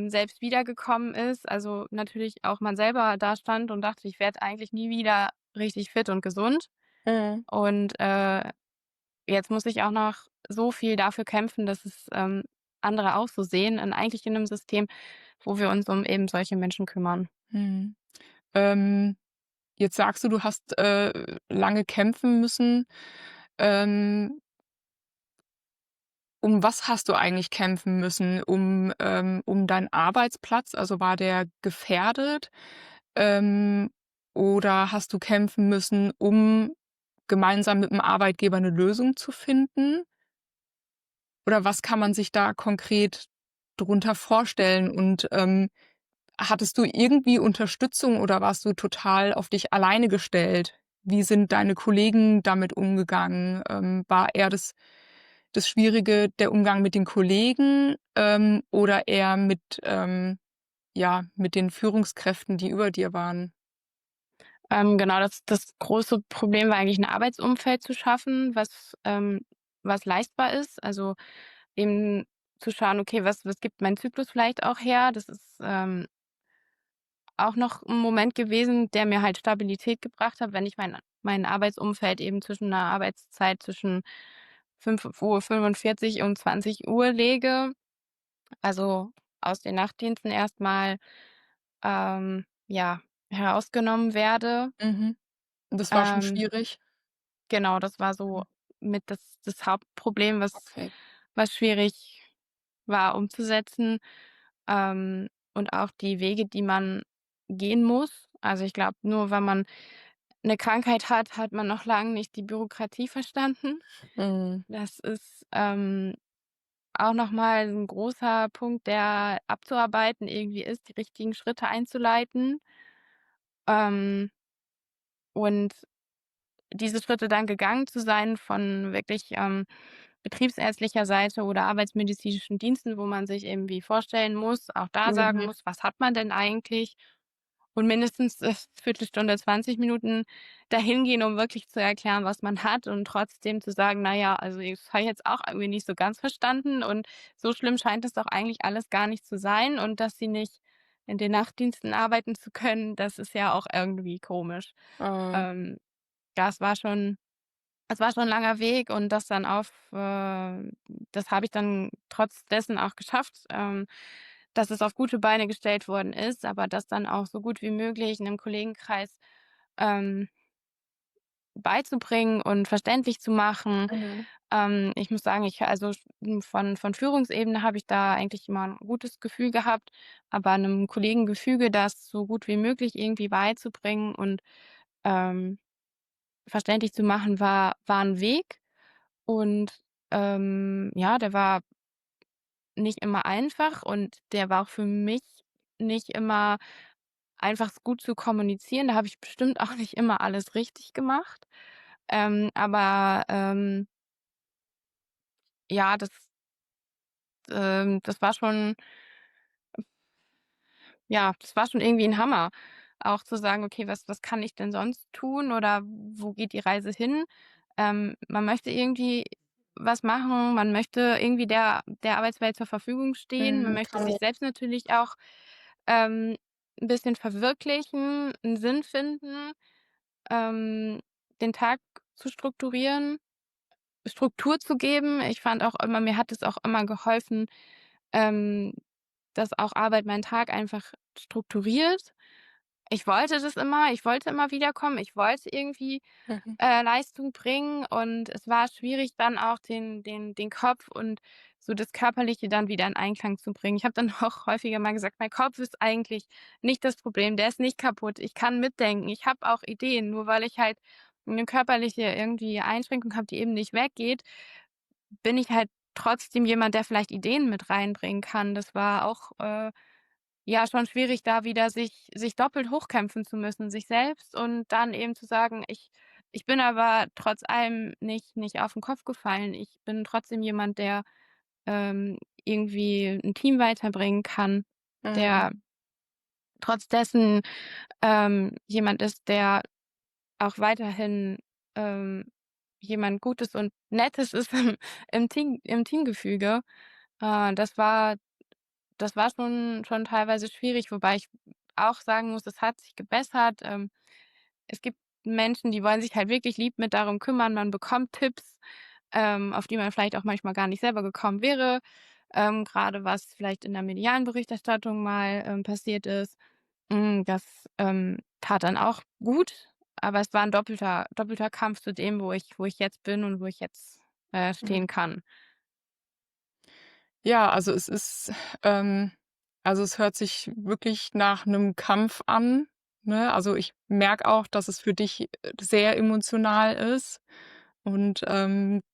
selbst wiedergekommen ist. Also, natürlich auch man selber dastand und dachte: „Ich werde eigentlich nie wieder richtig fit und gesund.“ Mhm. Und, jetzt muss ich auch noch so viel dafür kämpfen, dass andere auch so sehen eigentlich in 'nem System, wo wir uns um eben solche Menschen kümmern. Mhm. Ähm, Jetzt sagst du, du hast, lange kämpfen müssen. Ähm, um was hast du eigentlich kämpfen müssen? Um deinen Arbeitsplatz? Also, war der gefährdet? Ähm, oder hast du kämpfen müssen, um gemeinsam mit dem Arbeitgeber 'ne Lösung zu finden? Oder was kann man sich da konkret drunter vorstellen? Und, hattest du irgendwie Unterstützung oder warst du total auf dich alleine gestellt? Wie sind deine Kollegen damit umgegangen? War eher das Schwierige der Umgang mit den Kollegen, oder eher mit den Führungskräften, die über dir waren? Genau, das große Problem war eigentlich 'n Arbeitsumfeld zu schaffen, was leistbar ist. Also, eben zu schauen: „Okay, was gibt mein Zyklus vielleicht auch her?“ Das ist, auch noch 'n Moment gewesen, der mir halt Stabilität gebracht hat, wenn ich mein Arbeitsumfeld eben zwischen 'ner Arbeitszeit zwischen 5:45 und 20 Uhr lege, also aus den Nachtdiensten erst mal, ja, herausgenommen werde. Mhm. Das war schon Ähm, schwierig? genau, das war so Mhm. mit das Hauptproblem, Okay. was schwierig war umzusetzen, und auch die Wege, die man gehen muss. Also, ich glaube, nur wenn man 'ne Krankheit hat, hat man noch lang nicht die Bürokratie verstanden. Mhm. Das ist, auch noch mal 'n großer Punkt, der abzuarbeiten irgendwie ist, die richtigen Schritte einzuleiten, ähm, und diese Schritte dann gegangen zu sein von wirklich, betriebsärztlicher Seite oder arbeitsmedizinischen Diensten, wo man sich irgendwie vorstellen muss, auch da sagen Mhm. muss: „Was hat man denn eigentlich?“ Und mindestens, Viertelstunde, 20 Minuten dahin gehen, um wirklich zu erklären, was man hat und trotzdem zu sagen: „Na ja, also, das habe ich jetzt auch irgendwie nicht so ganz verstanden und so schlimm scheint es doch eigentlich alles gar nicht zu sein und dass Sie nicht in den Nachtdiensten arbeiten zu können, das ist ja auch irgendwie komisch.“ Ah. Ähm, ja, es war schon 'n langer Weg und das habe ich dann trotz dessen auch geschafft, dass es auf gute Beine gestellt worden ist, aber das dann auch so gut wie möglich in 'nem Kollegenkreis, ähm, beizubringen und verständlich zu machen. Mhm. Ich muss sagen, von Führungsebene habe ich da eigentlich immer 'n gutes Gefühl gehabt, aber 'nem Kollegengefüge das so gut wie möglich irgendwie beizubringen und, ähm verständlich zu machen war 'n Weg und, ja, der war nicht immer einfach und der war auch für mich nicht immer einfach gut zu kommunizieren. Da habe ich bestimmt auch nicht immer alles richtig gemacht. Ja, das war schon ja, das war schon irgendwie 'n Hammer, auch zu sagen: „Okay, was kann ich denn sonst tun oder wo geht die Reise hin?“ Man möchte irgendwie was machen, man möchte irgendwie der Arbeitswelt zur Verfügung stehen. Man Mhm. möchte sich selbst natürlich auch, 'n bisschen verwirklichen, 'n Sinn finden, den Tag zu strukturieren, Struktur zu geben. Ich fand auch immer mir hat es auch immer geholfen, ähm, dass auch Arbeit meinen Tag einfach strukturiert. Ich wollte immer wiederkommen, ich wollte irgendwie, Mhm. Leistung bringen und es war schwierig, dann auch den Kopf und so das Körperliche dann wieder in Einklang zu bringen. Ich habe dann auch häufiger mal gesagt: „Mein Kopf ist eigentlich nicht das Problem, der ist nicht kaputt. Ich kann mitdenken, ich habe auch Ideen, nur weil ich halt 'ne körperliche irgendwie Einschränkung habe, die eben nicht weggeht, bin ich halt trotzdem jemand, der vielleicht Ideen mit reinbringen kann.“ Das war auch, ja, schon schwierig, da wieder sich doppelt hochkämpfen zu müssen, sich selbst und dann eben zu sagen: „Ich bin aber trotz allem nicht auf 'n Kopf gefallen. Ich bin trotzdem jemand, der, irgendwie 'n Team weiterbringen kann, Mhm. der trotz dessen, jemand ist, der auch weiterhin, ähm, jemand Gutes und Nettes ist im Teamgefüge.“ Das war schon teilweise schwierig, wobei ich auch sagen muss, es hat sich gebessert. Es gibt Menschen, die wollen sich halt wirklich lieb mit darum kümmern. Man bekommt Tipps, auf die man vielleicht auch manchmal gar nicht selber gekommen wäre, grade was vielleicht in der medialen Berichterstattung mal, passiert ist. Das, tat dann auch gut, aber es war 'n doppelter Kampf zu dem, wo ich jetzt bin und wo ich jetzt, Mhm. stehen kann. Ja, also es ist also es hört sich wirklich nach 'nem Kampf an, ne? Also, ich merke auch, dass es für dich, sehr emotional ist und,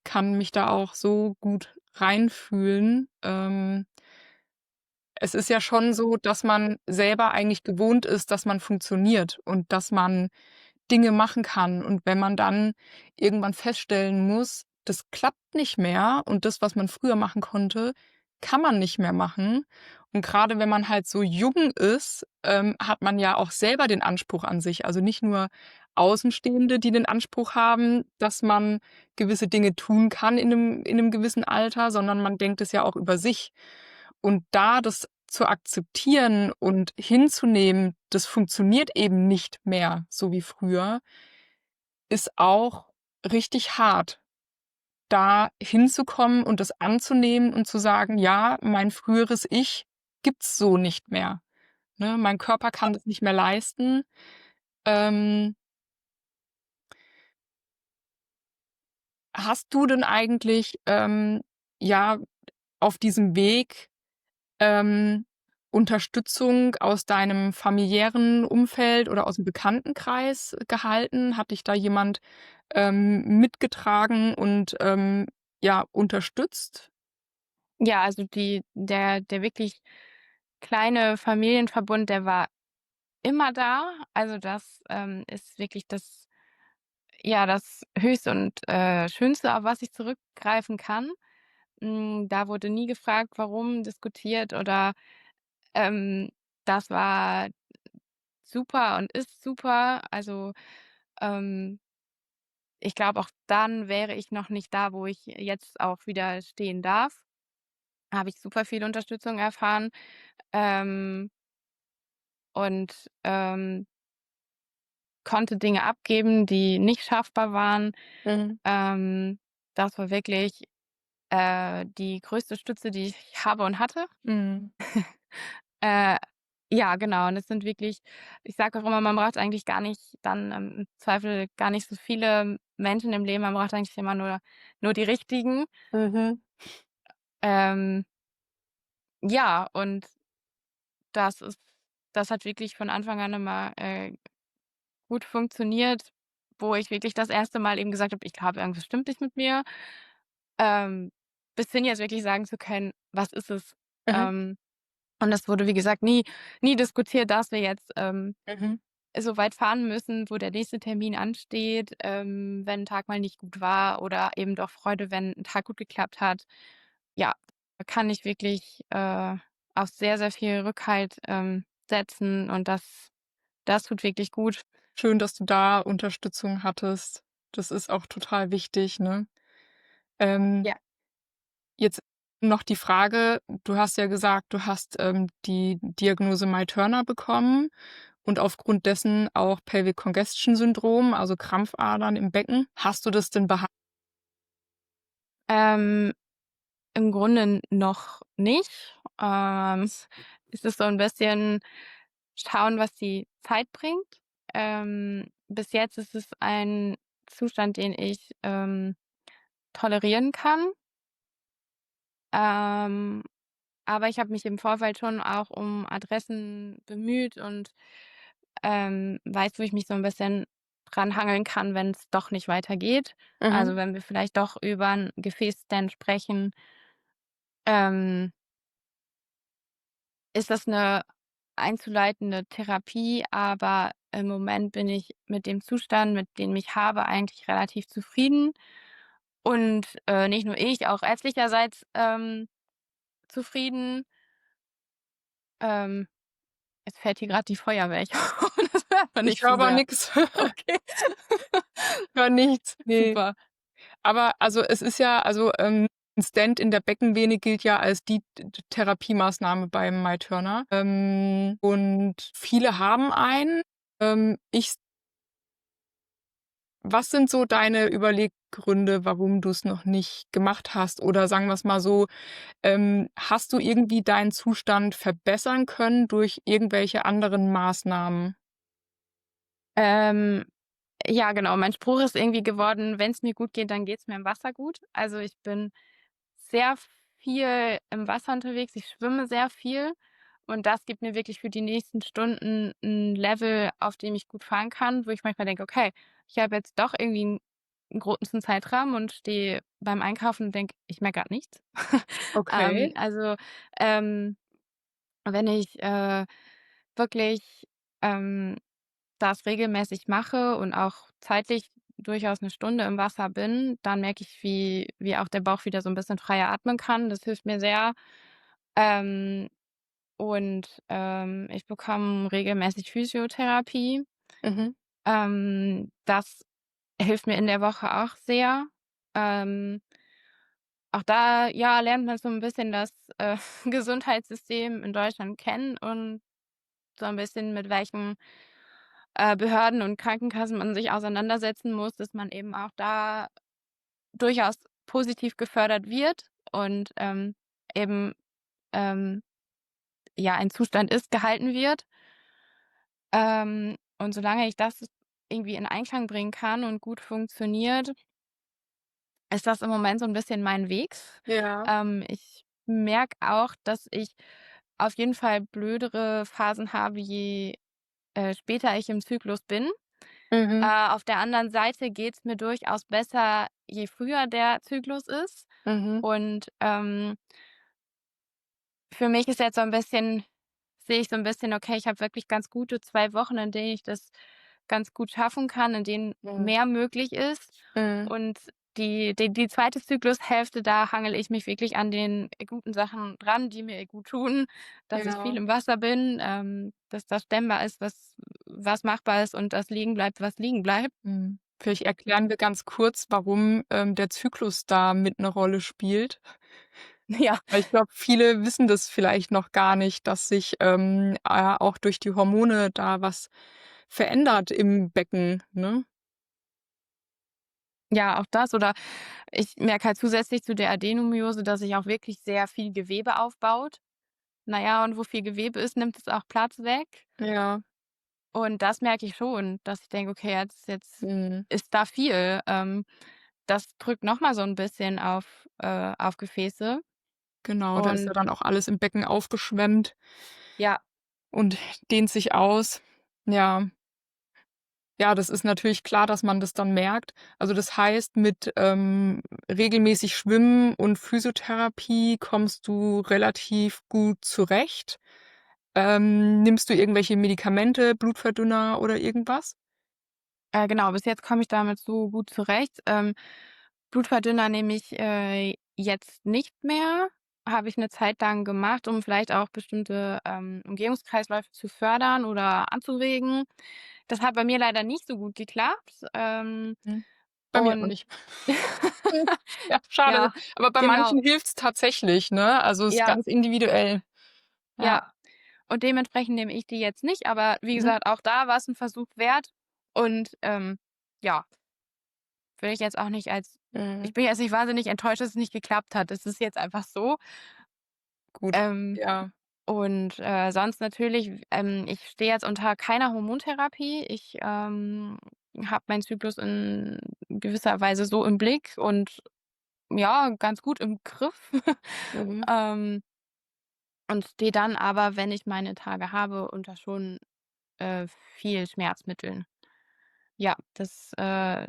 kann mich da auch so gut reinfühlen. Es ist ja schon so, dass man selber eigentlich gewohnt ist, dass man funktioniert und dass man Dinge machen kann. Und wenn man dann irgendwann feststellen muss, das klappt nicht mehr und das, was man früher machen konnte, kann man nicht mehr machen. Und grade wenn man halt so jung ist, hat man ja auch selber den Anspruch an sich. Also, nicht nur Außenstehende, die den Anspruch haben, dass man gewisse Dinge tun kann in 'nem gewissen Alter, sondern man denkt es ja auch über sich. Und da das zu akzeptieren und hinzunehmen, das funktioniert eben nicht mehr so wie früher, ist auch richtig hart, da hinzukommen und das anzunehmen und zu sagen: „Ja, mein früheres Ich gibt's so nicht mehr, ne? Mein Körper kann das nicht mehr leisten.“ Ähm, Hast du denn eigentlich, ja, auf diesem Weg Ähm, Unterstützung aus deinem familiären Umfeld oder aus'm Bekanntenkreis gehalten? Hat dich da jemand, mitgetragen und, ja, unterstützt? Ja, also der wirklich kleine Familienverbund, der war immer da. Also, das, ist wirklich das Höchste und, Schönste, auf was ich zurückgreifen kann. Da wurde nie gefragt, warum, diskutiert oder ähm, das war super und ist super. Also, ähm, ich glaube, auch dann wäre ich noch nicht da, wo ich jetzt auch wieder stehen darf. Habe ich super viel Unterstützung erfahren, ähm, und, konnte Dinge abgeben, die nicht schaffbar waren. Mhm. Ähm, Das war wirklich, die größte Stütze, die ich habe und hatte. Mhm. Äh, ja, genau. Und es sind wirklich ich sage auch immer, man braucht eigentlich gar nicht dann, im Zweifel gar nicht so viele Menschen im Leben. Man braucht eigentlich immer nur die richtigen. Mhm. Ähm, ja, und das ist das hat wirklich von Anfang an immer, gut funktioniert, wo ich wirklich das erste Mal eben gesagt habe: „Ich glaube, irgendwas stimmt nicht mit mir.“ Ähm, Bis hin jetzt wirklich sagen zu können: „Was ist es?“ Mhm. Ähm, und das wurde, wie gesagt, nie diskutiert, dass wir jetzt, Mhm. so weit fahren müssen, wo der nächste Termin ansteht, wenn 'n Tag mal nicht gut war oder eben doch Freude, wenn 'n Tag gut geklappt hat. Ja, da kann ich wirklich, auf sehr, sehr viel Rückhalt, setzen und das tut wirklich gut. Schön, dass du da Unterstützung hattest. Das ist auch total wichtig, ne? Ähm Ja. Jetzt noch die Frage, du hast ja gesagt, du hast, die Diagnose Mye-Turner bekommen und aufgrund dessen auch Pelvic Congestion Syndrom, also Krampfadern im Becken. Hast du das denn behandelt? Ähm, Im Grunde noch nicht. Es ist so 'n bisschen schauen, was die Zeit bringt. Bis jetzt ist es ein Zustand, den ich, tolerieren kann. Ähm, aber ich habe mich im Vorfeld schon auch um Adressen bemüht und, weiß, wo ich mich so 'n bisschen dranhangeln kann, wenn's doch nicht weitergeht. Also, Mhm. wenn wir vielleicht doch über 'n Gefäßstand sprechen, ähm, ist das 'ne einzuleitende Therapie, aber im Moment bin ich mit dem Zustand, mit dem ich habe, eigentlich relativ zufrieden. Und, nicht nur ich, auch ärztlicherseits, zufrieden. Ähm, Jetzt fährt hier grad die Feuerwehr. Ich hoffe, das hört man Ich nicht höre zu aber sehr. nix. Okay. Höre nichts, ne. Super. Aber also, es ist ja also, 'n Stent in der Beckenvene gilt ja als die Therapiemaßnahme beim MyTurner. Und viele haben einen. Ich Was sind so deine Überleggründe, warum du's noch nicht gemacht hast? Oder sagen wir's mal so, hast du irgendwie deinen Zustand verbessern können durch irgendwelche anderen Maßnahmen? Ähm, ja, genau. Mein Spruch ist irgendwie geworden: „Wenn's mir gut geht, dann geht's mir im Wasser gut.“ Also, ich bin sehr viel im Wasser unterwegs. Ich schwimme sehr viel und das gibt mir wirklich für die nächsten Stunden 'n Level, auf dem ich gut fahren kann, wo ich manchmal denke: „Okay, ich habe jetzt doch irgendwie 'n großen Zeitrahmen und stehe beim Einkaufen und denke: „Ich merke grad nichts.“ Okay. Also, ähm, wenn ich, wirklich, ähm, das regelmäßig mache und auch zeitlich durchaus 'ne Stunde im Wasser bin, dann merke ich, wie auch der Bauch wieder so 'n bisschen freier atmen kann. Das hilft mir sehr. Ähm, ich bekomme regelmäßig Physiotherapie. Mhm. Das hilft mir in der Woche auch sehr. Ähm, Auch da, ja, lernt man so 'n bisschen das, Gesundheitssystem in Deutschland kennen und so 'n bisschen mit welchen, Behörden und Krankenkassen man sich auseinandersetzen muss, dass man eben auch da durchaus positiv gefördert wird und, eben, ähm, ja, ein Zustand ist, gehalten wird. Und solange ich das irgendwie in Einklang bringen kann und gut funktioniert, ist das im Moment so 'n bisschen mein Weg. Ja. Ich merke auch, dass ich auf jeden Fall blödere Phasen habe, je, später ich im Zyklus bin. Mhm. Auf der anderen Seite geht's mir durchaus besser, je früher der Zyklus ist. Mhm. Und, für mich ist jetzt so 'n bisschen sehe ich so 'n bisschen, okay, ich habe wirklich ganz gute 2 Wochen, in denen ich das ganz gut schaffen kann, in denen Mhm. mehr möglich ist. Mhm. Und die 2. Zyklushälfte, da hangele ich mich wirklich an den guten Sachen dran, die mir gut tun, dass ich viel Ja. im Wasser bin, dass das stemmbar ist, was machbar ist und das liegen bleibt, was liegen bleibt. Mhm. Vielleicht erklären wir ganz kurz, warum, der Zyklus da mit 'ne Rolle spielt. Ja. Weil ich glaube, viele wissen das vielleicht noch gar nicht, dass sich, auch durch die Hormone da was verändert im Becken, ne? Ja, auch das oder ich merke halt zusätzlich zu der Adenomyose, dass sich auch wirklich sehr viel Gewebe aufbaut. Na ja, und wo viel Gewebe ist, nimmt es auch Platz weg. Ja. Und das merke ich schon, dass ich denke: „Okay, jetzt Mhm. ist da viel.“ Das drückt noch mal so 'n bisschen auf Gefäße Genau, da ist ja und dann auch alles im Becken aufgeschwemmt ja, und dehnt sich aus. Ja. Ja, das ist natürlich klar, dass man das dann merkt. Also, das heißt, mit, regelmäßig Schwimmen und Physiotherapie kommst du relativ gut zurecht. Nimmst du irgendwelche Medikamente, Blutverdünner oder irgendwas? genau, bis jetzt komme ich damit so gut zurecht. Blutverdünner nehme ich, jetzt nicht mehr. Habe ich 'ne Zeit lang gemacht, um vielleicht auch bestimmte, Umgehungskreisläufe zu fördern oder anzuregen. Das hat bei mir leider nicht so gut geklappt, Mhm. Bei mir auch und nicht. Hm, ja, schade. ja, Aber bei genau. manchen hilft's tatsächlich, ne? Also, ist Ja, ganz individuell. Ja. ja. Und dementsprechend nehme ich die jetzt nicht, aber wie Mhm. gesagt, auch da war's 'n Versuch wert und, ja, will ich jetzt auch nicht als Mhm. ich bin jetzt nicht wahnsinnig enttäuscht, dass es nicht geklappt hat. Es ist jetzt einfach so. Gut. Ähm, Ja. und, sonst natürlich, ich stehe jetzt unter keiner Hormontherapie. Ich, habe meinen Zyklus in gewisser Weise so im Blick und ja, ganz gut im Griff. Mhm. Ähm, und stehe dann aber, wenn ich meine Tage habe, unter schon, viel Schmerzmitteln. Ja, das,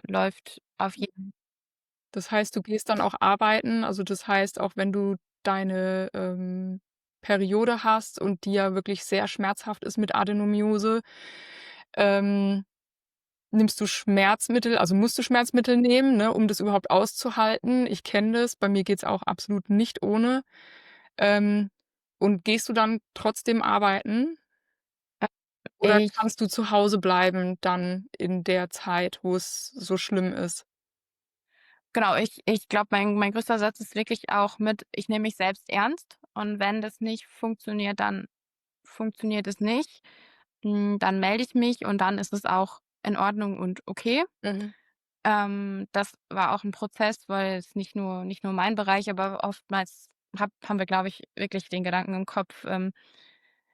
läuft auf jeden Mhm. Das heißt, du gehst dann auch arbeiten? Also, das heißt, auch wenn du deine, Periode hast und die ja wirklich sehr schmerzhaft ist mit Adenomiose, ähm, nimmst du Schmerzmittel, also, musst du Schmerzmittel nehmen, ne, um das überhaupt auszuhalten? Ich kenne das, bei mir geht's auch absolut nicht ohne. Ähm, und gehst du dann trotzdem arbeiten oder ich kannst du zu Hause bleiben dann in der Zeit, wo es so schlimm ist? genau, ich glaube, mein größter Satz ist wirklich auch mit: „Ich nehme mich selbst ernst und wenn das nicht funktioniert, dann funktioniert es nicht. Dann melde ich mich und dann ist es auch in Ordnung und okay.“ Mhm. Das war auch 'n Prozess, weil es nicht nur mein Bereich, aber oftmals haben wir, glaube ich, wirklich den Gedanken im Kopf,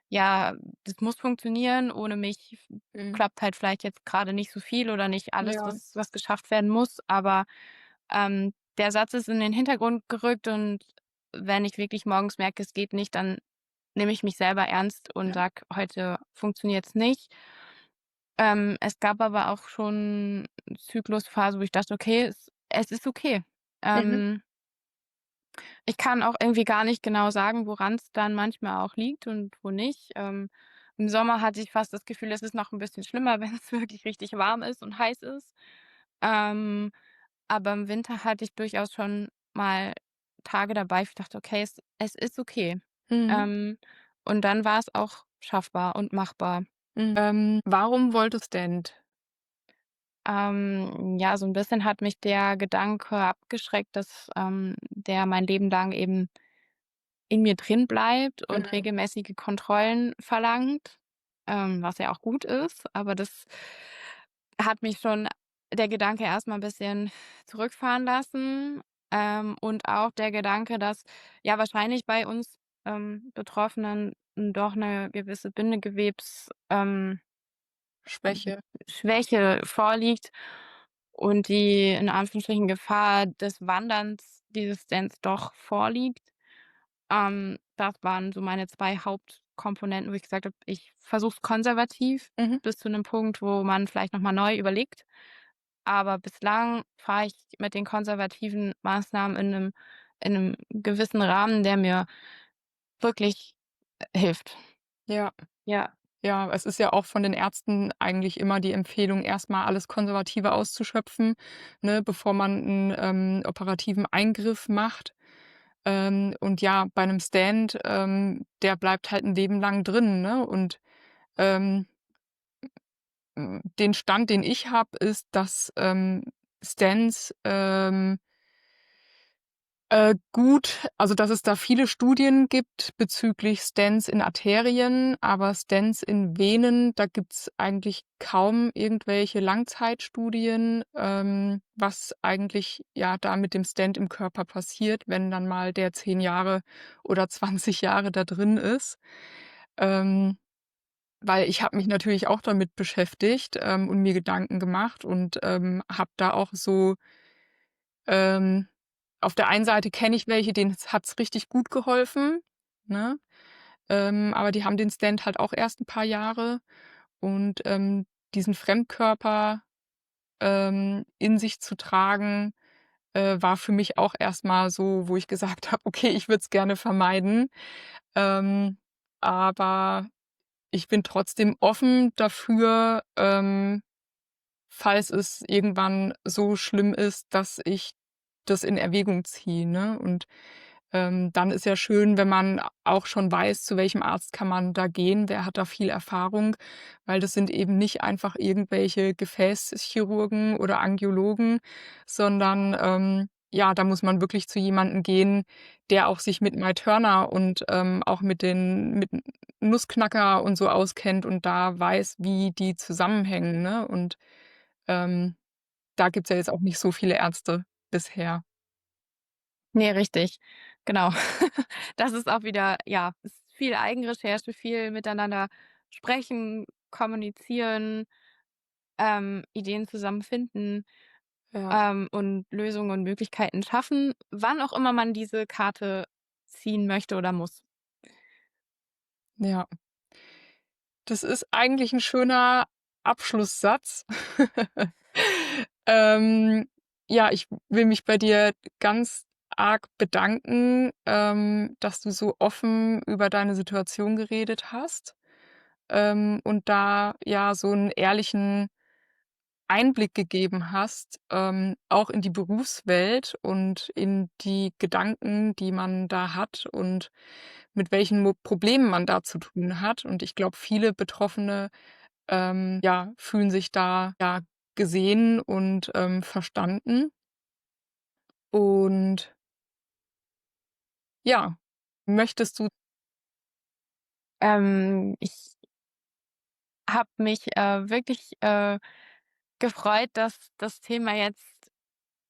ja, das muss funktionieren. Ohne mich Mhm. klappt halt vielleicht jetzt grade nicht so viel oder nicht alles, Ja, was geschafft werden muss. Aber, der Satz ist in den Hintergrund gerückt und wenn ich wirklich morgens merke, es geht nicht, dann nehme ich mich selber ernst und ja. sage: „Heute funktioniert's nicht.“ Es gab aber auch schon Zyklusphase, wo ich dachte: „Okay, es ist okay.“ Mhm. Ähm, Ich kann auch irgendwie gar nicht genau sagen, woran's dann manchmal auch liegt und wo nicht. Im Sommer hatte ich fast das Gefühl, es ist noch 'n bisschen schlimmer, wenn's wirklich richtig warm ist und heiß ist. Ähm, aber im Winter hatte ich durchaus schon mal Tage dabei, wo ich dachte: „Okay, es ist okay.“ Mhm. Ähm, und dann war's auch schaffbar und machbar. Mhm. Warum wolltest Dent? Ja, so 'n bisschen hat mich der Gedanke abgeschreckt, dass, der mein Leben lang eben in mir drin bleibt und Mhm. regelmäßige Kontrollen verlangt, was ja auch gut ist, aber das hat mich schon der Gedanke erst mal 'n bisschen zurückfahren lassen, und auch der Gedanke, dass ja wahrscheinlich bei uns, Betroffenen doch 'ne gewisse Bindegewebs Schwäche. Schwäche vorliegt und die in Anführungsstrichen Gefahr des Wanderns dieses Stents doch vorliegt. Das waren so meine 2 Hauptkomponenten, wo ich gesagt habe, ich versuche es konservativ Mhm. bis zu 'nem Punkt, wo man vielleicht noch mal neu überlegt. Aber bislang fahre ich mit den konservativen Maßnahmen in 'nem gewissen Rahmen, der mir wirklich, hilft. Ja. Ja. Ja, es ist ja auch von den Ärzten eigentlich immer die Empfehlung, erst mal alles Konservative auszuschöpfen, ne, bevor man 'n, operativen Eingriff macht. Und ja, bei 'nem Stent, der bleibt halt 'n Leben lang drin, ne? Und, ähm, den Stand, den ich habe, ist, dass, Stents, gut, also, dass es da viele Studien gibt bezüglich Stents in Arterien, aber Stents in Venen, da gibt's eigentlich kaum irgendwelche Langzeitstudien, was eigentlich, ja, da mit dem Stent im Körper passiert, wenn dann mal der 10 Jahre oder 20 Jahre da drin ist. Ähm, weil ich habe mich natürlich auch damit beschäftigt, und mir Gedanken gemacht und, habe da auch so ähm, auf der einen Seite kenne ich welche, denen hat's richtig gut geholfen, ne? Aber die haben den Stent halt auch erst 'n paar Jahre und, diesen Fremdkörper, in sich zu tragen, war für mich auch erst mal so, wo ich gesagt habe: „Okay, ich würde es gerne vermeiden.“ Ähm, aber ich bin trotzdem offen dafür, falls es irgendwann so schlimm ist, dass ich das in Erwägung ziehe, ne? Und, dann ist ja schön, wenn man auch schon weiß, zu welchem Arzt kann man da gehen, wer hat da viel Erfahrung, weil das sind eben nicht einfach irgendwelche Gefäßchirurgen oder Angiologen, sondern, ja, da muss man wirklich zu jemandem gehen, der auch sich mit Maid-Turner und, auch mit Nussknacker und so auskennt und da weiß, wie die zusammenhängen, ne? Und ähm, da gibt's ja jetzt auch nicht so viele Ärzte bisher. Ne, richtig. Genau. Das ist auch wieder ja, ist viel Eigenrecherche, viel miteinander sprechen, kommunizieren, Ideen zusammen finden. Ja, und Lösungen und Möglichkeiten schaffen, wann auch immer man diese Karte ziehen möchte oder muss. ja. Das ist eigentlich 'n schöner Abschlusssatz. Ähm, ja, ich will mich bei dir ganz arg bedanken, dass du so offen über deine Situation geredet hast, und da, ja, so 'n ehrlichen Einblick gegeben hast, auch in die Berufswelt und in die Gedanken, die man da hat und mit welchen Problemen man da zu tun hat. Und ich glaube, viele Betroffene, ja, fühlen sich da, ja, gesehen und, verstanden. Und ja, möchtest du Ich habe mich, wirklich, gefreut, dass das Thema jetzt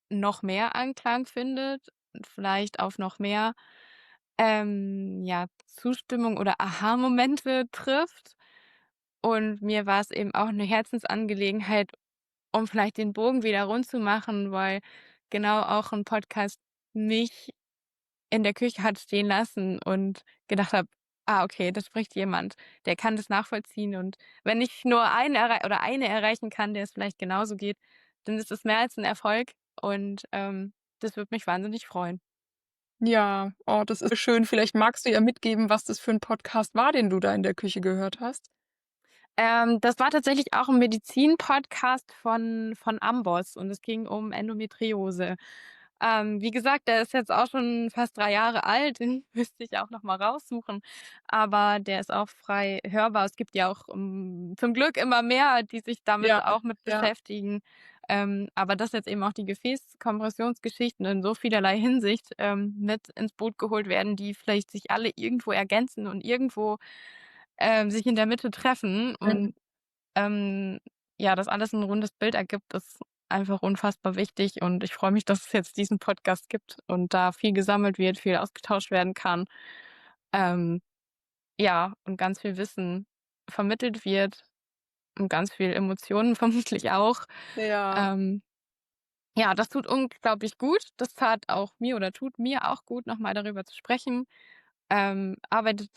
noch mehr Anklang findet und vielleicht auf noch mehr, ja, Zustimmung oder Aha-Momente trifft. Und mir war es eben auch eine Herzensangelegenheit, um vielleicht den Bogen wieder rund zu machen, weil genau auch ein Podcast mich in der Küche hat stehen lassen und gedacht habe: „Ah, okay, das spricht jemand, der kann das nachvollziehen.“ Und wenn ich nur einen oder eine erreichen kann, der es vielleicht genauso geht, dann ist es mehr als 'n Erfolg und, das würde mich wahnsinnig freuen. ja, oh, das ist schön. Vielleicht magst du ja mitgeben, was das für 'n Podcast war, den du da in der Küche gehört hast? Das war tatsächlich auch 'n Medizin-Podcast von Amboss und es ging um Endometriose. Wie gesagt, der ist jetzt auch schon fast 3 Jahre alt, den müsste ich auch noch mal raussuchen, aber der ist auch frei hörbar. Es gibt ja auch, zum Glück immer mehr, die sich damit Ja, auch mit ja. beschäftigen. Aber dass jetzt eben auch die Gefäßkompressionsgeschichten in so vielerlei Hinsicht, mit ins Boot geholt werden, die vielleicht sich alle irgendwo ergänzen und irgendwo, sich in der Mitte treffen Mhm. und, ähm, ja, das alles 'n rundes Bild ergibt, ist einfach unfassbar wichtig und ich freue mich, dass es jetzt diesen Podcast gibt und da viel gesammelt wird, viel ausgetauscht werden kann. Ähm, ja, und ganz viel Wissen vermittelt wird und ganz viel Emotionen vermutlich auch. Ja, Ähm, ja, das tut unglaublich gut. Das tat auch mir oder tut mir auch gut, noch mal darüber zu sprechen. Arbeitet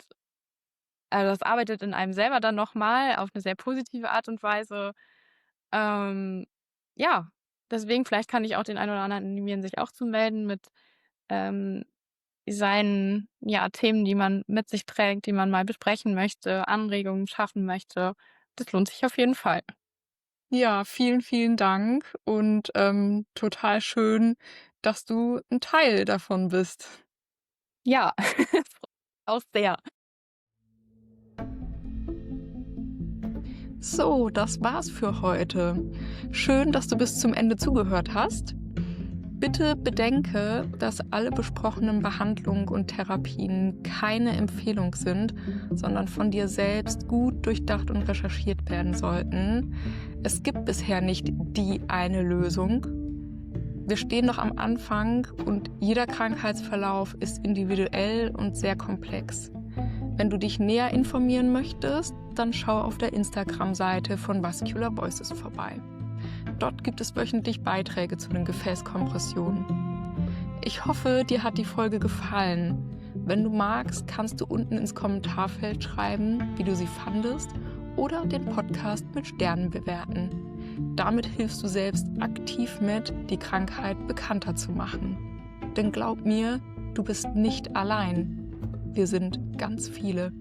das arbeitet in einem selber dann noch mal auf 'ne sehr positive Art und Weise. Ähm, ja, deswegen vielleicht kann ich auch den einen oder anderen animieren, sich auch zu melden mit, ähm, seinen, ja, Themen, die man mit sich trägt, die man mal besprechen möchte, Anregungen schaffen möchte. Das lohnt sich auf jeden Fall. ja, vielen, vielen Dank und, total schön, dass du 'n Teil davon bist. Ja, auch sehr. So, das war's für heute. Schön, dass du bis zum Ende zugehört hast. Bitte bedenke, dass alle besprochenen Behandlungen und Therapien keine Empfehlung sind, sondern von dir selbst gut durchdacht und recherchiert werden sollten. Es gibt bisher nicht die eine Lösung. Wir stehen noch am Anfang und jeder Krankheitsverlauf ist individuell und sehr komplex. Wenn du dich näher informieren möchtest, dann schau auf der Instagram-Seite von Vascular Voices vorbei. Dort gibt es wöchentlich Beiträge zu den Gefäßkompressionen. Ich hoffe, dir hat die Folge gefallen. Wenn du magst, kannst du unten ins Kommentarfeld schreiben, wie du sie fandest oder den Podcast mit Sternen bewerten. Damit hilfst du selbst aktiv mit, die Krankheit bekannter zu machen. Denn glaub mir, du bist nicht allein. Wir sind ganz viele.